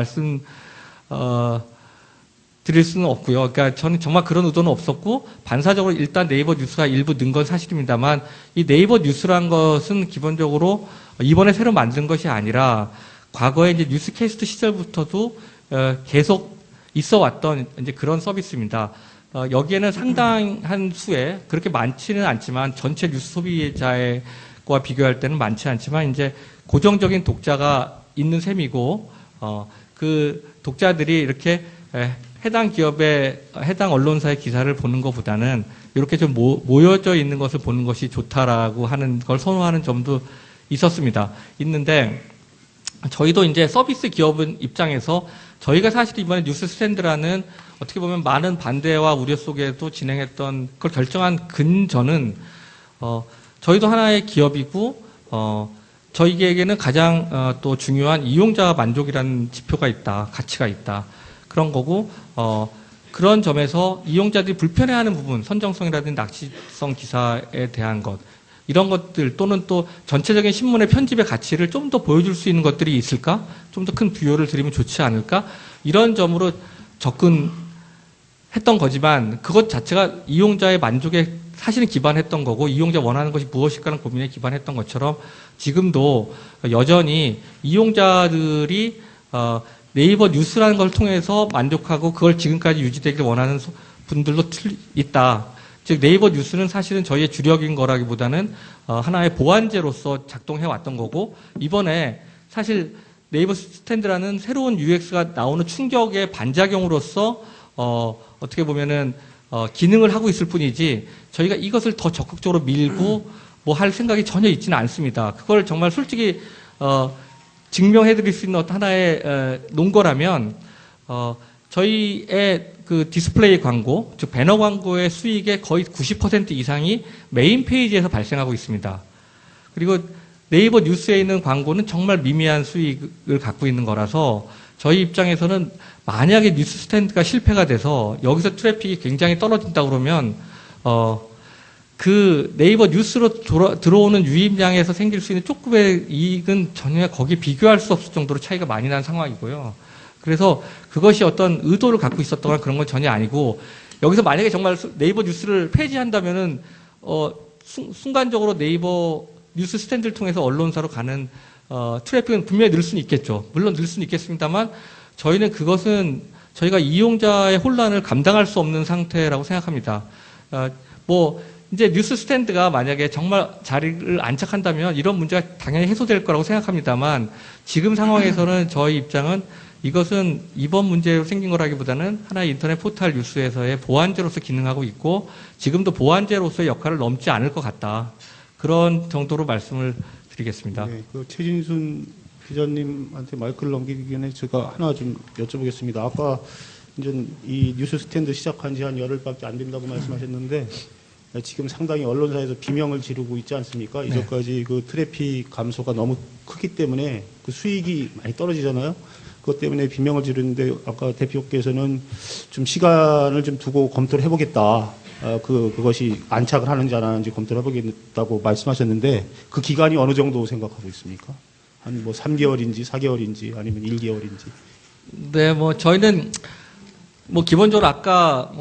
드릴 수는 없고요. 그러니까 저는 정말 그런 의도는 없었고, 반사적으로 일단 네이버 뉴스가 일부 는 건 사실입니다만, 이 네이버 뉴스란 것은 기본적으로 이번에 새로 만든 것이 아니라 과거에 이제 뉴스캐스트 시절부터도 계속 있어 왔던 이제 그런 서비스입니다. 여기에는 상당한 수의, 그렇게 많지는 않지만 전체 뉴스 소비자과 비교할 때는 많지 않지만 이제 고정적인 독자가 있는 셈이고, 그 독자들이 이렇게 해당 기업의 해당 언론사의 기사를 보는 것보다는 이렇게 좀 모여져 있는 것을 보는 것이 좋다라고 하는 걸 선호하는 점도 있는데, 저희도 이제 서비스 기업은 입장에서 저희가 사실 이번에 뉴스 스탠드라는 어떻게 보면 많은 반대와 우려 속에도 진행했던 그걸 결정한 근저는 저희도 하나의 기업이고 저희에게는 가장 또 중요한 이용자 만족이라는 지표가 있다, 가치가 있다. 그런 거고, 그런 점에서 이용자들이 불편해하는 부분, 선정성이라든지 낚시성 기사에 대한 것, 이런 것들 또는 또 전체적인 신문의 편집의 가치를 좀 더 보여줄 수 있는 것들이 있을까? 좀 더 큰 부여를 드리면 좋지 않을까? 이런 점으로 접근했던 거지만 그것 자체가 이용자의 만족에 사실은 기반했던 거고, 이용자 원하는 것이 무엇일까라는 고민에 기반했던 것처럼 지금도 여전히 이용자들이 네이버 뉴스라는 걸 통해서 만족하고 그걸 지금까지 유지되길 원하는 분들도 있다. 즉 네이버 뉴스는 사실은 저희의 주력인 거라기보다는 하나의 보완제로서 작동해 왔던 거고, 이번에 사실 네이버 스탠드라는 새로운 UX가 나오는 충격의 반작용으로서 어떻게 보면은 기능을 하고 있을 뿐이지 저희가 이것을 더 적극적으로 밀고 뭐 할 생각이 전혀 있지는 않습니다. 그걸 정말 솔직히 증명해 드릴 수 있는 어떤 하나의 논거라면 저희의 그 디스플레이 광고, 즉 배너 광고의 수익의 거의 90% 이상이 메인 페이지에서 발생하고 있습니다. 그리고 네이버 뉴스에 있는 광고는 정말 미미한 수익을 갖고 있는 거라서 저희 입장에서는 만약에 뉴스 스탠드가 실패가 돼서 여기서 트래픽이 굉장히 떨어진다 그러면 그 네이버 뉴스로 들어오는 유입량에서 생길 수 있는 조금의 이익은 전혀 거기에 비교할 수 없을 정도로 차이가 많이 나는 상황이고요. 그래서 그것이 어떤 의도를 갖고 있었던 그런 건 전혀 아니고, 여기서 만약에 정말 네이버 뉴스를 폐지한다면은 순간적으로 네이버 뉴스 스탠드를 통해서 언론사로 가는 트래픽은 분명히 늘 수는 있겠죠. 물론 늘 수는 있겠습니다만 저희는 그것은 저희가 이용자의 혼란을 감당할 수 없는 상태라고 생각합니다. 이제 뉴스 스탠드가 만약에 정말 자리를 안착한다면 이런 문제가 당연히 해소될 거라고 생각합니다만, 지금 상황에서는 저희 입장은 이것은 이번 문제로 생긴 거라기보다는 하나의 인터넷 포털 뉴스에서의 보완제로서 기능하고 있고, 지금도 보완제로서의 역할을 넘지 않을 것 같다. 그런 정도로 말씀을 드리겠습니다. 네, 그 최진순 기자님한테 마이크를 넘기기 전에 제가 하나 좀 여쭤보겠습니다. 아까 이제 이 뉴스 스탠드 시작한 지 한 열흘밖에 안 된다고 말씀하셨는데, 지금 상당히 언론사에서 비명을 지르고 있지 않습니까? 네. 이전까지 그 트래픽 감소가 너무 크기 때문에 그 수익이 많이 떨어지잖아요. 그것 때문에 비명을 지르는데, 아까 대표께서는 좀 시간을 좀 두고 검토를 해보겠다. 그것이 안착을 하는지 안 하는지 검토를 해보겠다고 말씀하셨는데, 그 기간이 어느 정도 생각하고 있습니까? 한 뭐 3개월인지 4개월인지 아니면 1개월인지. 네, 저희는 기본적으로 아까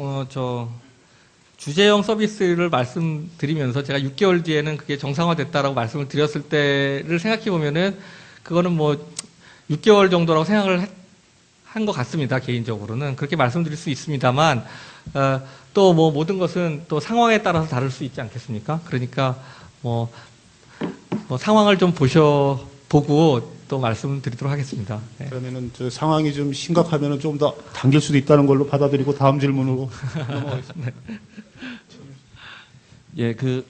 주제형 서비스를 말씀드리면서 제가 6개월 뒤에는 그게 정상화됐다라고 말씀을 드렸을 때를 생각해 보면은 그거는 6개월 정도라고 생각을 한 것 같습니다. 개인적으로는 그렇게 말씀드릴 수 있습니다만, 또 모든 것은 또 상황에 따라서 다를 수 있지 않겠습니까? 그러니까 상황을 좀 보고 또 말씀드리도록 하겠습니다. 네. 그러면은 저 상황이 좀 심각하면은 좀 더 당길 수도 있다는 걸로 받아들이고 다음 질문으로 넘어가겠습니다. 예, 그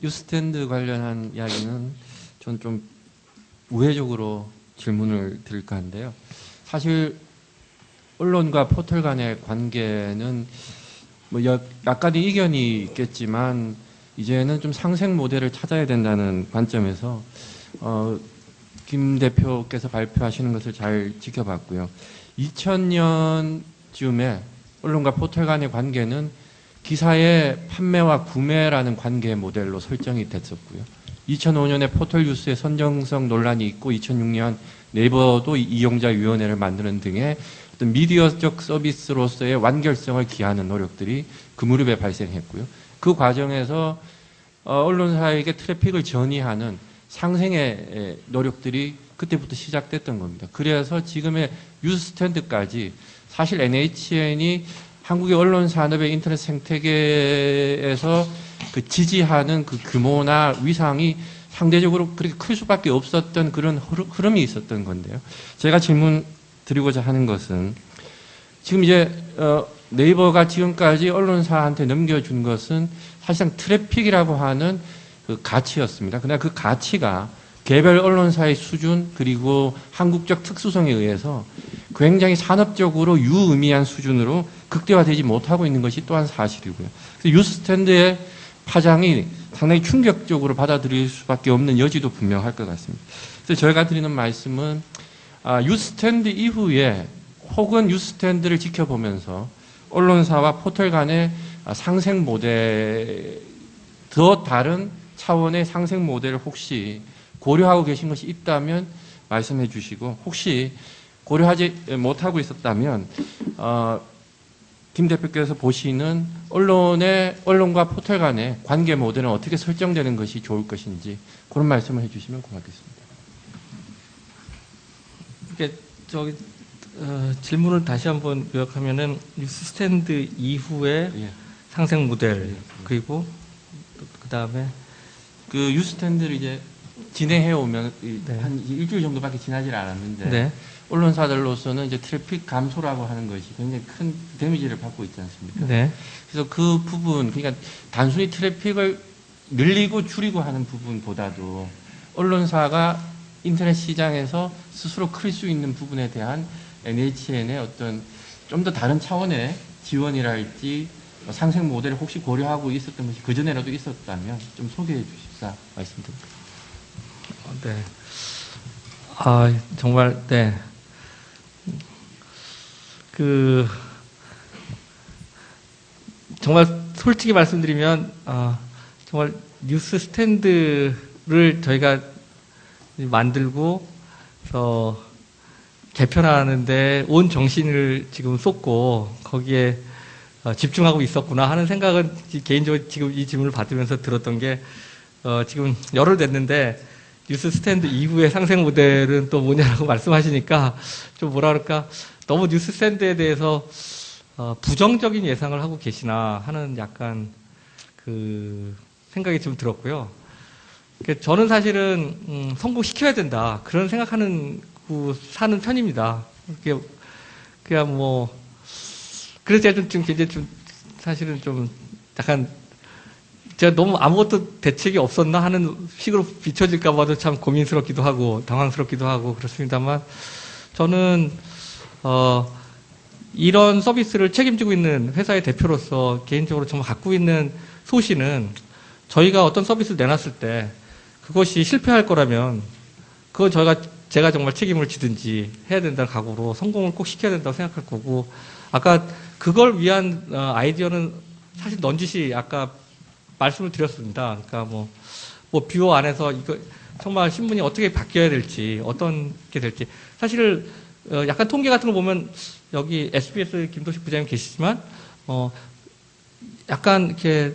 뉴스탠드 관련한 이야기는 전 좀 우회적으로 질문을 드릴까 하는데요. 사실 언론과 포털 간의 관계는 뭐 약간의 이견이 있겠지만 이제는 좀 상생 모델을 찾아야 된다는 관점에서 김 대표께서 발표하시는 것을 잘 지켜봤고요. 2000년쯤에 언론과 포털 간의 관계는 기사의 판매와 구매라는 관계 모델로 설정이 됐었고요. 2005년에 포털 뉴스의 선정성 논란이 있고 2006년 네이버도 이용자위원회를 만드는 등의 어떤 미디어적 서비스로서의 완결성을 기하는 노력들이 그 무렵에 발생했고요. 그 과정에서 언론사에게 트래픽을 전이하는 상생의 노력들이 그때부터 시작됐던 겁니다. 그래서 지금의 뉴스스탠드까지 사실 NHN이 한국의 언론 산업의 인터넷 생태계에서 그 지지하는 그 규모나 위상이 상대적으로 그렇게 클 수밖에 없었던 그런 흐름이 있었던 건데요. 제가 질문 드리고자 하는 것은 지금 이제 네이버가 지금까지 언론사한테 넘겨준 것은 사실상 트래픽이라고 하는 그 가치였습니다. 그러나 그 가치가 개별 언론사의 수준 그리고 한국적 특수성에 의해서 굉장히 산업적으로 유의미한 수준으로 극대화되지 못하고 있는 것이 또한 사실이고요. 뉴스스탠드의 파장이 상당히 충격적으로 받아들일 수밖에 없는 여지도 분명할 것 같습니다. 그래서 저희가 드리는 말씀은 뉴스스탠드 이후에 혹은 뉴스스탠드를 지켜보면서 언론사와 포털 간의 상생 모델, 더 다른 차원의 상생 모델을 혹시 고려하고 계신 것이 있다면 말씀해 주시고, 혹시 고려하지 못하고 있었다면 김 대표께서 보시는 언론과 포털 간의 관계 모델은 어떻게 설정되는 것이 좋을 것인지 그런 말씀을 해주시면 고맙겠습니다. 이게 질문을 다시 한번 요약하면은 뉴스스탠드 이후에 예. 상생 모델 그리고 그 다음에 그 뉴스스탠드를 이제 진행해 오면 네. 한 일주일 정도밖에 지나질 않았는데 네. 언론사들로서는 이제 트래픽 감소라고 하는 것이 굉장히 큰 데미지를 받고 있지 않습니까? 네. 그래서 그 부분, 그러니까 단순히 트래픽을 늘리고 줄이고 하는 부분보다도 언론사가 인터넷 시장에서 스스로 클 수 있는 부분에 대한 NHN의 어떤 좀 더 다른 차원의 지원이랄지 상생 모델을 혹시 고려하고 있었던 것이 그전에라도 있었다면 좀 소개해 주십사 말씀드립니다. 네. 정말, 네. 정말 솔직히 말씀드리면, 정말 뉴스 스탠드를 저희가 만들고, 개편하는데 온 정신을 지금 쏟고, 거기에 집중하고 있었구나 하는 생각은 개인적으로 지금 이 질문을 받으면서 들었던 게, 지금 열흘 됐는데, 뉴스 스탠드 이후의 상생 모델은 또 뭐냐라고 말씀하시니까 좀 뭐라 그럴까 너무 뉴스 스탠드에 대해서 부정적인 예상을 하고 계시나 하는 약간 그 생각이 좀 들었고요. 저는 사실은 성공시켜야 된다 그런 생각하는 사는 편입니다. 그냥 뭐 그래서 제가 좀 굉장히 좀 사실은 좀 약간 제가 너무 아무것도 대책이 없었나 하는 식으로 비춰질까 봐도 참 고민스럽기도 하고 당황스럽기도 하고 그렇습니다만 저는 이런 서비스를 책임지고 있는 회사의 대표로서 개인적으로 정말 갖고 있는 소신은 저희가 어떤 서비스를 내놨을 때 그것이 실패할 거라면 그건 제가 정말 책임을 지든지 해야 된다는 각오로 성공을 꼭 시켜야 된다고 생각할 거고 아까 그걸 위한 아이디어는 사실 넌지시 아까 말씀을 드렸습니다. 그러니까 뭐 뷰어 안에서 이거 정말 신문이 어떻게 바뀌어야 될지, 어떤 게 될지. 사실, 약간 통계 같은 거 보면 여기 SBS 김도식 부장님 계시지만, 약간 이렇게,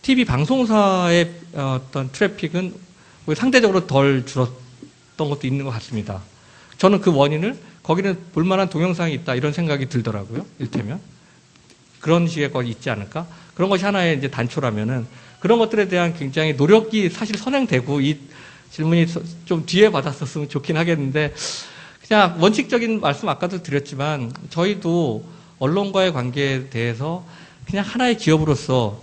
TV 방송사의 어떤 트래픽은 상대적으로 덜 줄었던 것도 있는 것 같습니다. 저는 그 원인을 거기는 볼만한 동영상이 있다 이런 생각이 들더라고요. 일테면. 그런 식의 것이 있지 않을까? 그런 것이 하나의 이제 단초라면은 그런 것들에 대한 굉장히 노력이 사실 선행되고 이 질문이 좀 뒤에 받았었으면 좋긴 하겠는데 그냥 원칙적인 말씀 아까도 드렸지만 저희도 언론과의 관계에 대해서 그냥 하나의 기업으로서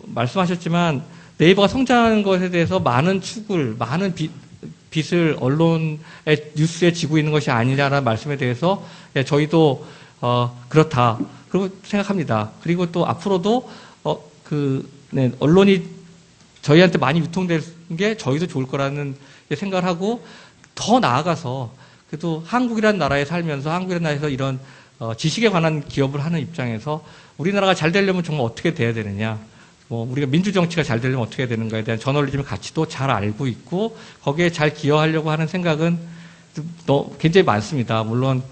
말씀하셨지만 네이버가 성장하는 것에 대해서 많은 축을, 많은 빚을 언론의 뉴스에 지고 있는 것이 아니냐라는 말씀에 대해서 예, 저희도 그렇다. 그리고 생각합니다. 그리고 또 앞으로도 네, 언론이 저희한테 많이 유통되는 게 저희도 좋을 거라는 생각을 하고 더 나아가서 그래도 한국이라는 나라에 살면서 한국이라는 나라에서 이런 지식에 관한 기업을 하는 입장에서 우리나라가 잘 되려면 정말 어떻게 돼야 되느냐, 우리가 민주정치가 잘 되려면 어떻게 해야 되는가에 대한 저널리즘의 가치도 잘 알고 있고 거기에 잘 기여하려고 하는 생각은 굉장히 많습니다. 물론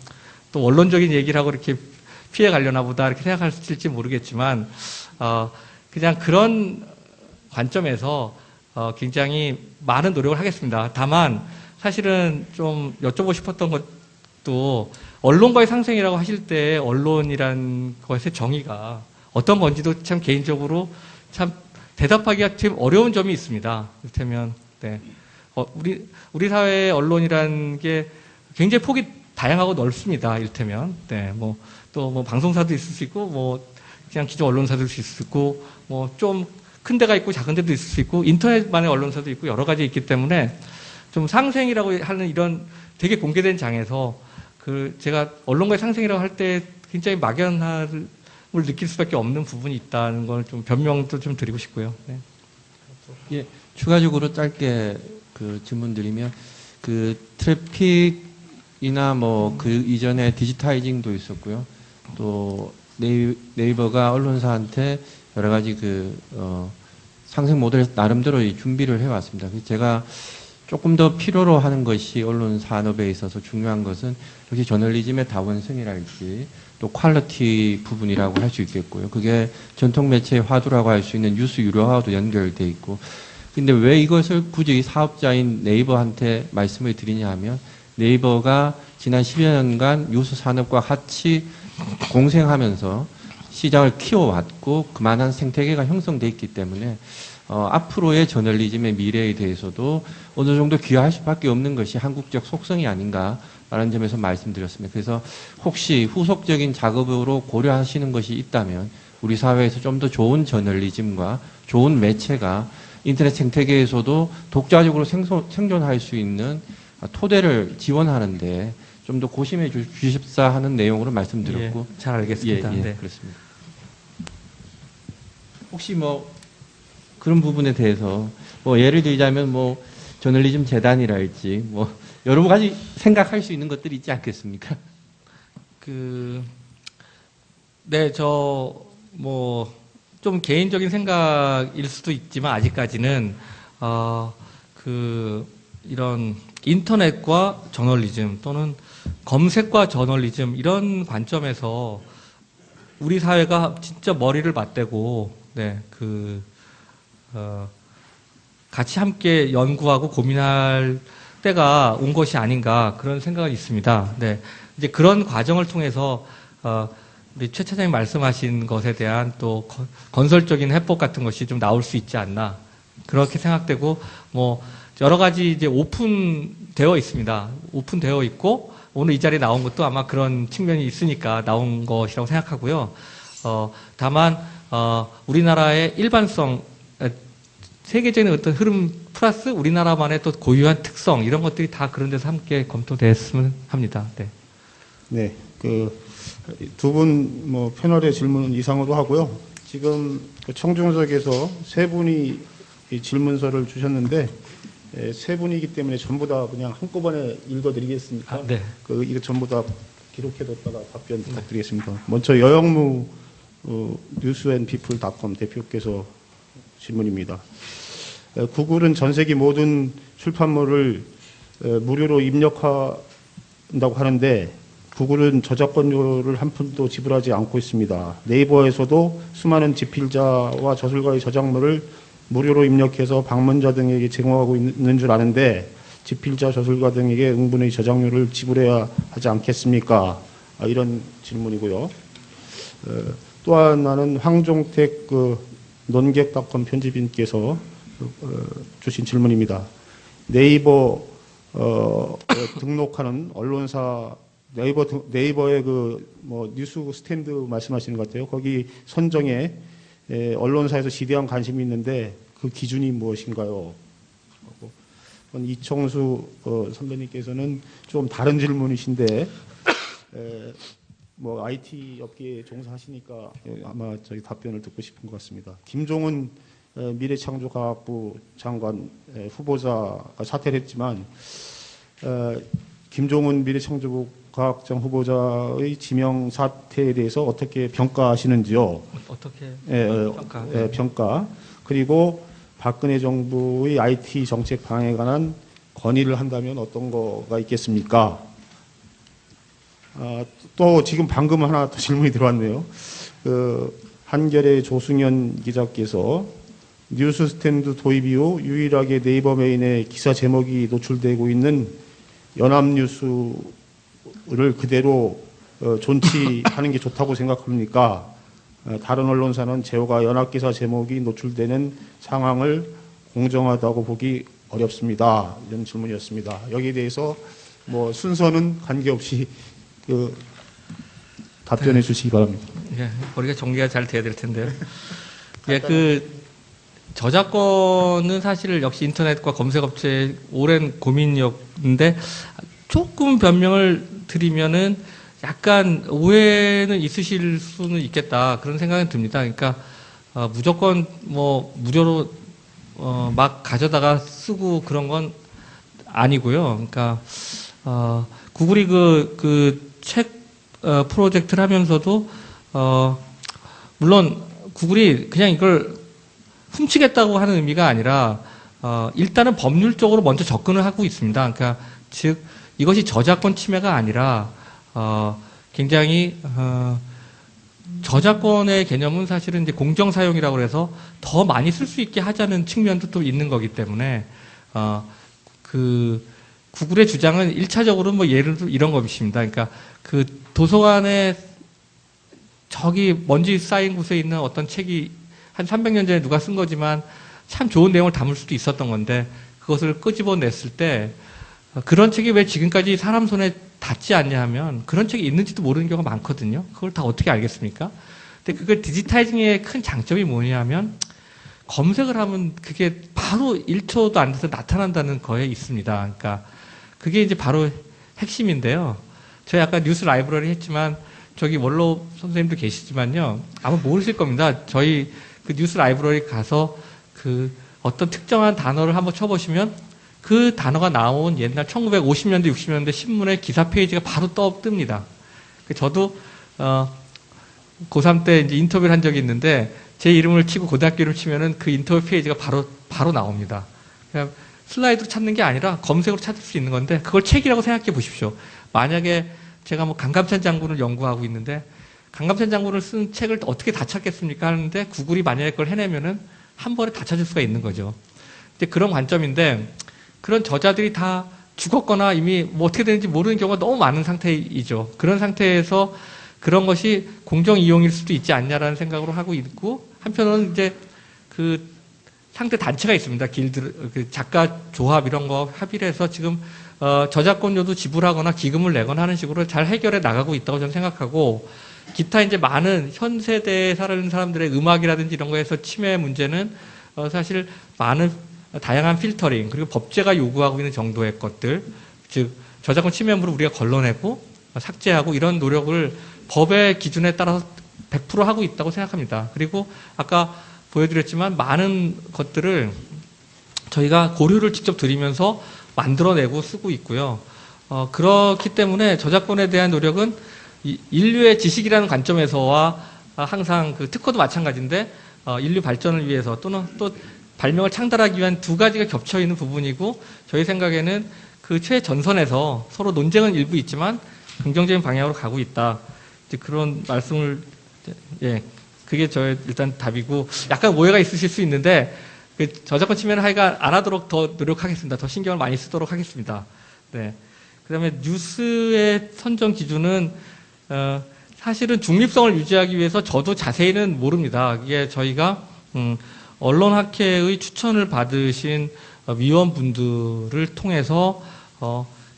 또 원론적인 얘기를 하고 이렇게 피해 가려나 보다 이렇게 생각하실지 모르겠지만 그냥 그런 관점에서 굉장히 많은 노력을 하겠습니다. 다만 사실은 좀 여쭤보고 싶었던 것도 언론과의 상생이라고 하실 때 언론이란 것의 정의가 어떤 건지도 참 개인적으로 참 대답하기가 좀 어려운 점이 있습니다. 이를테면 네. 우리 사회의 언론이란 게 굉장히 폭이 다양하고 넓습니다. 이를테면 네. 또 방송사도 있을 수 있고 그냥 기존 언론사도 있을 수 있고 좀 큰 데가 있고 작은 데도 있을 수 있고 인터넷만의 언론사도 있고 여러 가지 있기 때문에 좀 상생이라고 하는 이런 되게 공개된 장에서 제가 언론과의 상생이라고 할 때 굉장히 막연함을 느낄 수밖에 없는 부분이 있다는 걸 좀 변명도 좀 드리고 싶고요. 네. 예, 추가적으로 짧게 질문 드리면 트래픽이나 그 이전에 디지타이징도 있었고요. 또 네이버가 언론사한테 여러 가지 상생 모델 나름대로 준비를 해왔습니다. 제가 조금 더 필요로 하는 것이 언론 산업에 있어서 중요한 것은 역시 저널리즘의 다원성이랄지 또 퀄리티 부분이라고 할 수 있겠고요. 그게 전통 매체의 화두라고 할 수 있는 뉴스 유료화와도 연결돼 있고. 근데 왜 이것을 굳이 사업자인 네이버한테 말씀을 드리냐 하면 네이버가 지난 10여 년간 뉴스 산업과 같이 공생하면서 시장을 키워왔고 그만한 생태계가 형성돼 있기 때문에 앞으로의 저널리즘의 미래에 대해서도 어느 정도 기여할 수밖에 없는 것이 한국적 속성이 아닌가라는 점에서 말씀드렸습니다. 그래서 혹시 후속적인 작업으로 고려하시는 것이 있다면 우리 사회에서 좀 더 좋은 저널리즘과 좋은 매체가 인터넷 생태계에서도 독자적으로 생존할 수 있는 토대를 지원하는데 좀 더 고심해 주십사 하는 내용으로 말씀드렸고. 예, 잘 알겠습니다. 예, 네. 그렇습니다. 혹시 그런 부분에 대해서 예를 들자면 저널리즘 재단이랄지 여러 가지 생각할 수 있는 것들이 있지 않겠습니까? 네, 좀 개인적인 생각일 수도 있지만 아직까지는 이런 인터넷과 저널리즘 또는 검색과 저널리즘 이런 관점에서 우리 사회가 진짜 머리를 맞대고 네, 같이 함께 연구하고 고민할 때가 온 것이 아닌가 그런 생각이 있습니다. 네, 이제 그런 과정을 통해서 우리 최 차장님 말씀하신 것에 대한 또 건설적인 해법 같은 것이 좀 나올 수 있지 않나 그렇게 생각되고 여러 가지 이제 오픈되어 있습니다. 오픈되어 있고 오늘 이 자리에 나온 것도 아마 그런 측면이 있으니까 나온 것이라고 생각하고요. 다만 우리나라의 일반성, 세계적인 어떤 흐름 플러스 우리나라만의 또 고유한 특성 이런 것들이 다 그런 데서 함께 검토됐으면 합니다. 네. 네, 두 분 패널의 질문 이상으로 하고요. 지금 청중석에서 세 분이 이 질문서를 주셨는데 세 분이기 때문에 전부 다 그냥 한꺼번에 읽어드리겠습니다. 네. 이거 전부 다 기록해뒀다가 답변 부탁드리겠습니다. 먼저 여영무 뉴스앤피플닷컴 대표께서 질문입니다. 구글은 전 세계 모든 출판물을 무료로 입력한다고 하는데 구글은 저작권료를 한 푼도 지불하지 않고 있습니다. 네이버에서도 수많은 집필자와 저술가의 저작물을 무료로 입력해서 방문자 등에게 제공하고 있는 줄 아는데 집필자, 저술가 등에게 응분의 저작료를 지불해야 하지 않겠습니까? 이런 질문이고요. 또 하나는 황종택 논객닷컴 편집인께서 주신 질문입니다. 네이버 등록하는 언론사 네이버의 뉴스 스탠드 말씀하시는 것 같아요. 거기 선정에 언론사에서 지대한 관심이 있는데 그 기준이 무엇인가요? 이청수 선배님께서는 좀 다른 질문이신데 뭐 IT 업계에 종사하시니까 아마 저희 답변을 듣고 싶은 것 같습니다. 김종은 미래창조과학부 장관 후보자가 사퇴를 했지만 김종은 미래창조과학장 후보자의 지명 사퇴에 대해서 어떻게 평가하시는지요? 어떻게 평가? 평가. 그리고 박근혜 정부의 IT 정책 방향에 관한 건의를 한다면 어떤 거가 있겠습니까? 또 지금 방금 하나 더 질문이 들어왔네요. 한겨레 조승현 기자께서 뉴스 스탠드 도입 이후 유일하게 네이버 메인에 기사 제목이 노출되고 있는 연합뉴스를 그대로 존치하는 게 좋다고 생각합니까? 다른 언론사는 제호가 연합기사 제목이 노출되는 상황을 공정하다고 보기 어렵습니다. 이런 질문이었습니다. 여기에 대해서 뭐 순서는 관계없이 답변해 주시기 바랍니다. 예, 우리가 정리가 잘 돼야 될 텐데요. 예, 저작권은 사실 역시 인터넷과 검색업체의 오랜 고민이었는데 조금 변명을 드리면은 약간 오해는 있으실 수는 있겠다 그런 생각이 듭니다. 그러니까 무조건 뭐 무료로 막 가져다가 쓰고 그런 건 아니고요. 그러니까 구글이 그 책 프로젝트를 하면서도 물론 구글이 그냥 이걸 훔치겠다고 하는 의미가 아니라 일단은 법률적으로 먼저 접근을 하고 있습니다. 그러니까 즉 이것이 저작권 침해가 아니라 굉장히 저작권의 개념은 사실은 이제 공정 사용이라고 해서 더 많이 쓸 수 있게 하자는 측면도 또 있는 거기 때문에 그 구글의 주장은 1차적으로 뭐 예를 들어 이런 것입니다. 그러니까 그 도서관에 저기 먼지 쌓인 곳에 있는 어떤 책이 한 300년 전에 누가 쓴 거지만 참 좋은 내용을 담을 수도 있었던 건데 그것을 끄집어냈을 때 그런 책이 왜 지금까지 사람 손에 닿지 않냐 하면 그런 책이 있는지도 모르는 경우가 많거든요. 그걸 다 어떻게 알겠습니까? 근데 그걸 디지타이징의 큰 장점이 뭐냐면 검색을 하면 그게 바로 1초도 안 돼서 나타난다는 거에 있습니다. 그러니까 그게 이제 바로 핵심인데요. 저희 아까 뉴스 라이브러리 했지만 저기 원로 선생님도 계시지만요. 아마 모르실 겁니다. 저희 그 뉴스 라이브러리 가서 그 어떤 특정한 단어를 한번 쳐보시면 그 단어가 나온 옛날 1950년대, 60년대 신문의 기사 페이지가 바로 뜹니다. 저도 고3 때 이제 인터뷰를 한 적이 있는데 제 이름을 치고 고등학교 이름 치면은 그 인터뷰 페이지가 바로 나옵니다. 그냥 슬라이드로 찾는 게 아니라 검색으로 찾을 수 있는 건데 그걸 책이라고 생각해 보십시오. 만약에 제가 뭐 강감찬 장군을 연구하고 있는데 강감찬 장군을 쓴 책을 어떻게 다 찾겠습니까 하는데 구글이 만약에 그걸 해내면은 한 번에 다 찾을 수가 있는 거죠. 이제 그런 관점인데 그런 저자들이 다 죽었거나 이미 뭐 어떻게 되는지 모르는 경우가 너무 많은 상태이죠. 그런 상태에서 그런 것이 공정 이용일 수도 있지 않냐라는 생각으로 하고 있고 한편으로는 이제 그 상대 단체가 있습니다. 길드, 그 작가 조합 이런 거 합의를 해서 지금 저작권료도 지불하거나 기금을 내거나 하는 식으로 잘 해결해 나가고 있다고 저는 생각하고 기타 이제 많은 현 세대에 사는 사람들의 음악이라든지 이런 거에서 침해 문제는 사실 많은 다양한 필터링 그리고 법제가 요구하고 있는 정도의 것들 즉 저작권 침해물을 우리가 걸러내고 삭제하고 이런 노력을 법의 기준에 따라서 100% 하고 있다고 생각합니다. 그리고 아까 보여드렸지만 많은 것들을 저희가 고려를 직접 드리면서 만들어내고 쓰고 있고요. 그렇기 때문에 저작권에 대한 노력은 인류의 지식이라는 관점에서와 항상 그 특허도 마찬가지인데 인류 발전을 위해서 또는 또 발명을 창달하기 위한 두 가지가 겹쳐 있는 부분이고 저희 생각에는 그 최전선에서 서로 논쟁은 일부 있지만 긍정적인 방향으로 가고 있다. 이제 그런 말씀을 예 그게 저의 일단 답이고 약간 오해가 있으실 수 있는데 그 저작권 침해는 하여간 안 하도록 더 노력하겠습니다. 더 신경을 많이 쓰도록 하겠습니다. 네. 그다음에 뉴스의 선정 기준은 사실은 중립성을 유지하기 위해서 저도 자세히는 모릅니다. 이게 저희가 언론학회의 추천을 받으신 위원분들을 통해서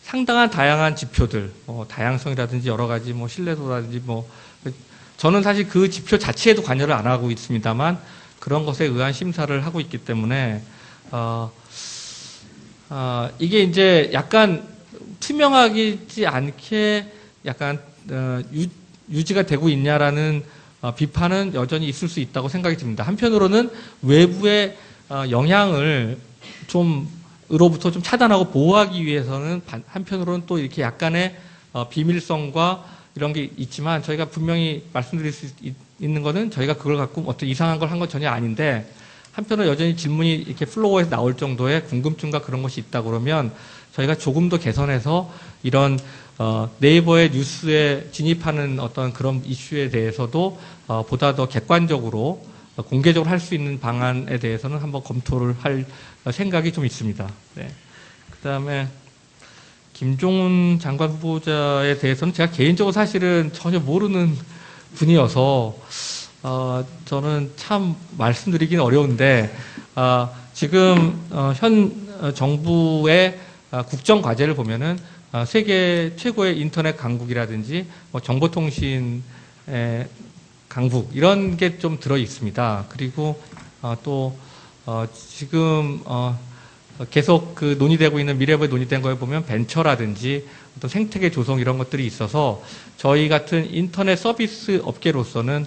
상당한 다양한 지표들, 다양성이라든지 여러 가지 신뢰도라든지 저는 사실 그 지표 자체에도 관여를 안 하고 있습니다만 그런 것에 의한 심사를 하고 있기 때문에 이게 이제 약간 투명하지 않게 약간 유지가 되고 있냐라는 비판은 여전히 있을 수 있다고 생각이 듭니다. 한편으로는 외부의 영향을 으로부터 좀 차단하고 보호하기 위해서는 한편으로는 또 이렇게 약간의 비밀성과 이런 게 있지만 저희가 분명히 말씀드릴 수 있는 거는 저희가 그걸 갖고 어떤 이상한 걸 한 건 전혀 아닌데 한편으로 여전히 질문이 이렇게 플로어에서 나올 정도의 궁금증과 그런 것이 있다 그러면 저희가 조금 더 개선해서 이런 네이버의 뉴스에 진입하는 어떤 그런 이슈에 대해서도 보다 더 객관적으로 공개적으로 할 수 있는 방안에 대해서는 한번 검토를 할 생각이 좀 있습니다. 네. 그다음에 김종훈 장관 후보자에 대해서는 제가 개인적으로 사실은 전혀 모르는 분이어서 저는 참 말씀드리기는 어려운데 지금 현 정부의 국정 과제를 보면은 세계 최고의 인터넷 강국이라든지 뭐 정보통신 강국 이런 게 좀 들어 있습니다. 그리고 또 지금 계속 그 논의되고 있는 미래부에 논의된 거에 보면 벤처라든지 어떤 생태계 조성 이런 것들이 있어서 저희 같은 인터넷 서비스 업계로서는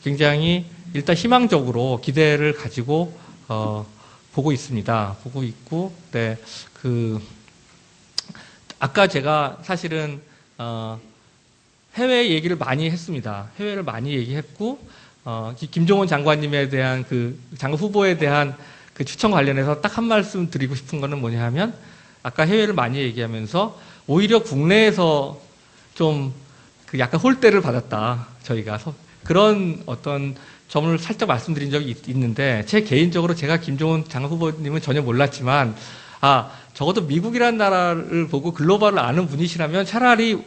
굉장히 일단 희망적으로 기대를 가지고 보고 있습니다. 보고 있고, 네, 아까 제가 사실은 해외 얘기를 많이 했습니다. 해외를 많이 얘기했고, 김종원 장관님에 대한 장관 후보에 대한 그 추천 관련해서 딱 한 말씀 드리고 싶은 거는 뭐냐 하면, 아까 해외를 많이 얘기하면서 오히려 국내에서 좀 약간 홀대를 받았다. 저희가 그런 어떤 점을 살짝 말씀드린 적이 있는데, 제 개인적으로 제가 김종원 장관 후보님은 전혀 몰랐지만, 적어도 미국이라는 나라를 보고 글로벌을 아는 분이시라면 차라리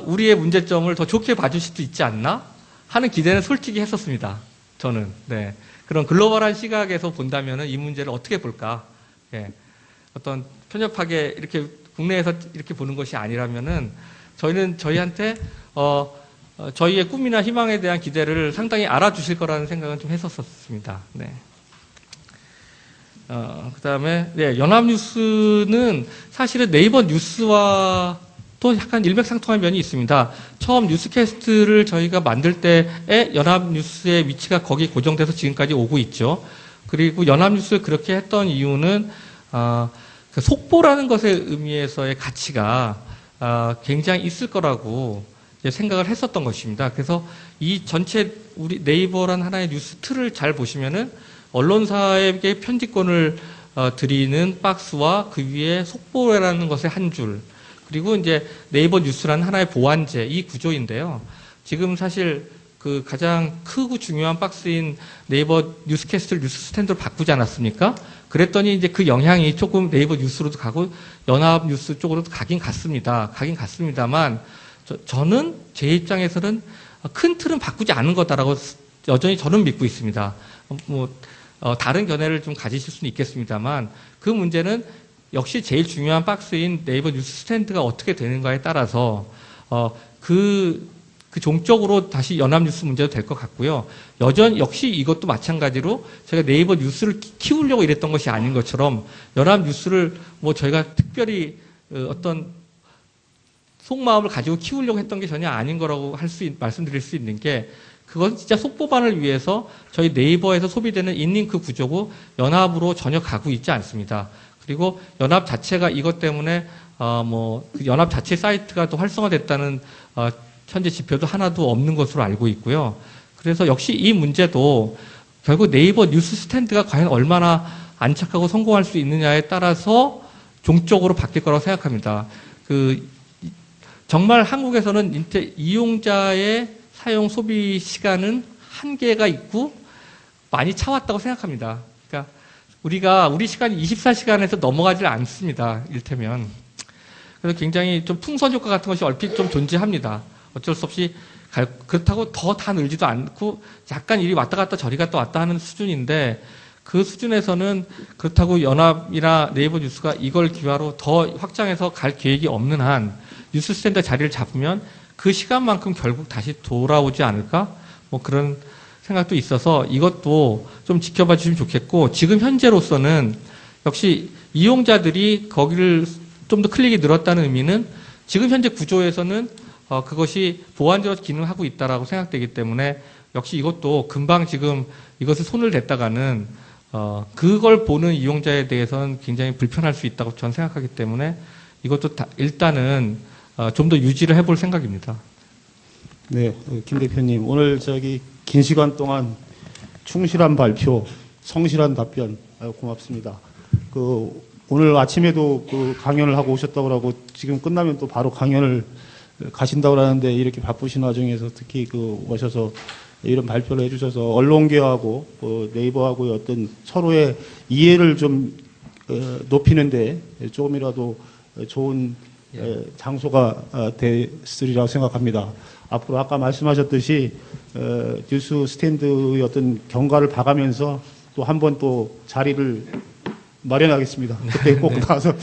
우리의 문제점을 더 좋게 봐줄 수도 있지 않나 하는 기대는 솔직히 했었습니다. 저는. 네. 그런 글로벌한 시각에서 본다면은 이 문제를 어떻게 볼까? 예. 어떤 편협하게 이렇게 국내에서 이렇게 보는 것이 아니라면은 저희는 저희한테 저희의 꿈이나 희망에 대한 기대를 상당히 알아주실 거라는 생각은 좀 했었습니다. 네. 그다음에 네, 연합뉴스는 사실은 네이버 뉴스와 또 약간 일맥상통한 면이 있습니다. 처음 뉴스캐스트를 저희가 만들 때에 연합뉴스의 위치가 거기 고정돼서 지금까지 오고 있죠. 그리고 연합뉴스를 그렇게 했던 이유는 그 속보라는 것의 의미에서의 가치가 굉장히 있을 거라고 생각을 했었던 것입니다. 그래서 이 전체 우리 네이버란 하나의 뉴스 틀을 잘 보시면은 언론사에게 편집권을 드리는 박스와 그 위에 속보라는 것의 한 줄, 그리고 이제 네이버 뉴스라는 하나의 보완제, 이 구조인데요. 지금 사실 그 가장 크고 중요한 박스인 네이버 뉴스캐스트를 뉴스 스탠드로 바꾸지 않았습니까? 그랬더니 이제 그 영향이 조금 네이버 뉴스로도 가고 연합 뉴스 쪽으로도 가긴 갔습니다. 가긴 갔습니다만 저는 제 입장에서는 큰 틀은 바꾸지 않은 거다라고 여전히 저는 믿고 있습니다. 다른 견해를 좀 가지실 수는 있겠습니다만 그 문제는 역시 제일 중요한 박스인 네이버 뉴스 스탠드가 어떻게 되는가에 따라서 그 종적으로 다시 연합뉴스 문제도 될 것 같고요. 역시 이것도 마찬가지로 제가 네이버 뉴스를 키우려고 이랬던 것이 아닌 것처럼 연합뉴스를 저희가 특별히 어떤 속마음을 가지고 키우려고 했던 게 전혀 아닌 거라고 말씀드릴 수 있는 게, 그건 진짜 속보반을 위해서 저희 네이버에서 소비되는 인링크 구조고 연합으로 전혀 가고 있지 않습니다. 그리고 연합 자체가 이것 때문에 그 연합 자체 사이트가 또 활성화됐다는 현재 지표도 하나도 없는 것으로 알고 있고요. 그래서 역시 이 문제도 결국 네이버 뉴스 스탠드가 과연 얼마나 안착하고 성공할 수 있느냐에 따라서 종적으로 바뀔 거라고 생각합니다. 정말 한국에서는 이용자의 사용 소비 시간은 한계가 있고 많이 차왔다고 생각합니다. 그러니까 우리 시간이 24시간에서 넘어가질 않습니다. 이를테면. 그래서 굉장히 좀 풍선 효과 같은 것이 얼핏 좀 존재합니다. 어쩔 수 없이 그렇다고 더 다 늘지도 않고 약간 이리 왔다 갔다 저리 갔다 왔다 하는 수준인데, 그 수준에서는 그렇다고 연합이나 네이버 뉴스가 이걸 기화로 더 확장해서 갈 계획이 없는 한 뉴스 스탠드 자리를 잡으면 그 시간만큼 결국 다시 돌아오지 않을까? 그런 생각도 있어서 이것도 좀 지켜봐 주시면 좋겠고, 지금 현재로서는 역시 이용자들이 거기를 좀 더 클릭이 늘었다는 의미는 지금 현재 구조에서는 그것이 보완적으로 기능하고 있다라고 생각되기 때문에 역시 이것도 금방 지금 이것을 손을 댔다가는 그걸 보는 이용자에 대해서는 굉장히 불편할 수 있다고 저는 생각하기 때문에 이것도 일단은 좀 더 유지를 해볼 생각입니다. 네, 김 대표님 오늘 긴 시간 동안 충실한 발표, 성실한 답변 고맙습니다. 오늘 아침에도 강연을 하고 오셨다고 하고 지금 끝나면 또 바로 강연을 가신다고 하는데 이렇게 바쁘신 와중에서 특히 오셔서 이런 발표를 해주셔서 언론계하고 네이버하고의 어떤 서로의 이해를 좀 높이는데 조금이라도 좋은 장소가 됐으리라고 생각합니다. 앞으로 아까 말씀하셨듯이 뉴스 스탠드의 어떤 경과를 봐가면서 또 한 번 또 자리를 마련하겠습니다. 그때 꼭 나와서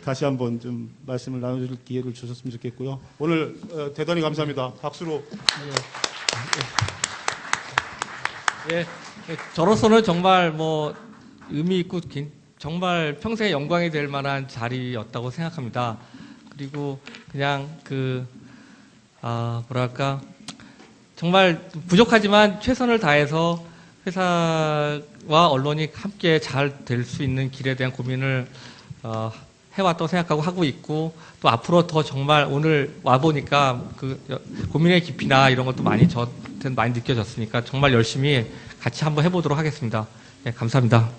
다시 한번 좀 말씀을 나눠줄 기회를 주셨으면 좋겠고요. 오늘 대단히 감사합니다. 박수로. 예, 저로서는 정말 의미 있고 정말 평생의 영광이 될 만한 자리였다고 생각합니다. 그리고 그냥 뭐랄까 정말 부족하지만 최선을 다해서 회사와 언론이 함께 잘 될 수 있는 길에 대한 고민을 해왔다고 생각하고 하고 있고 또 앞으로 더 정말 오늘 와 보니까 고민의 깊이나 이런 것도 저한테는 많이 느껴졌으니까 정말 열심히 같이 한번 해보도록 하겠습니다. 네, 감사합니다.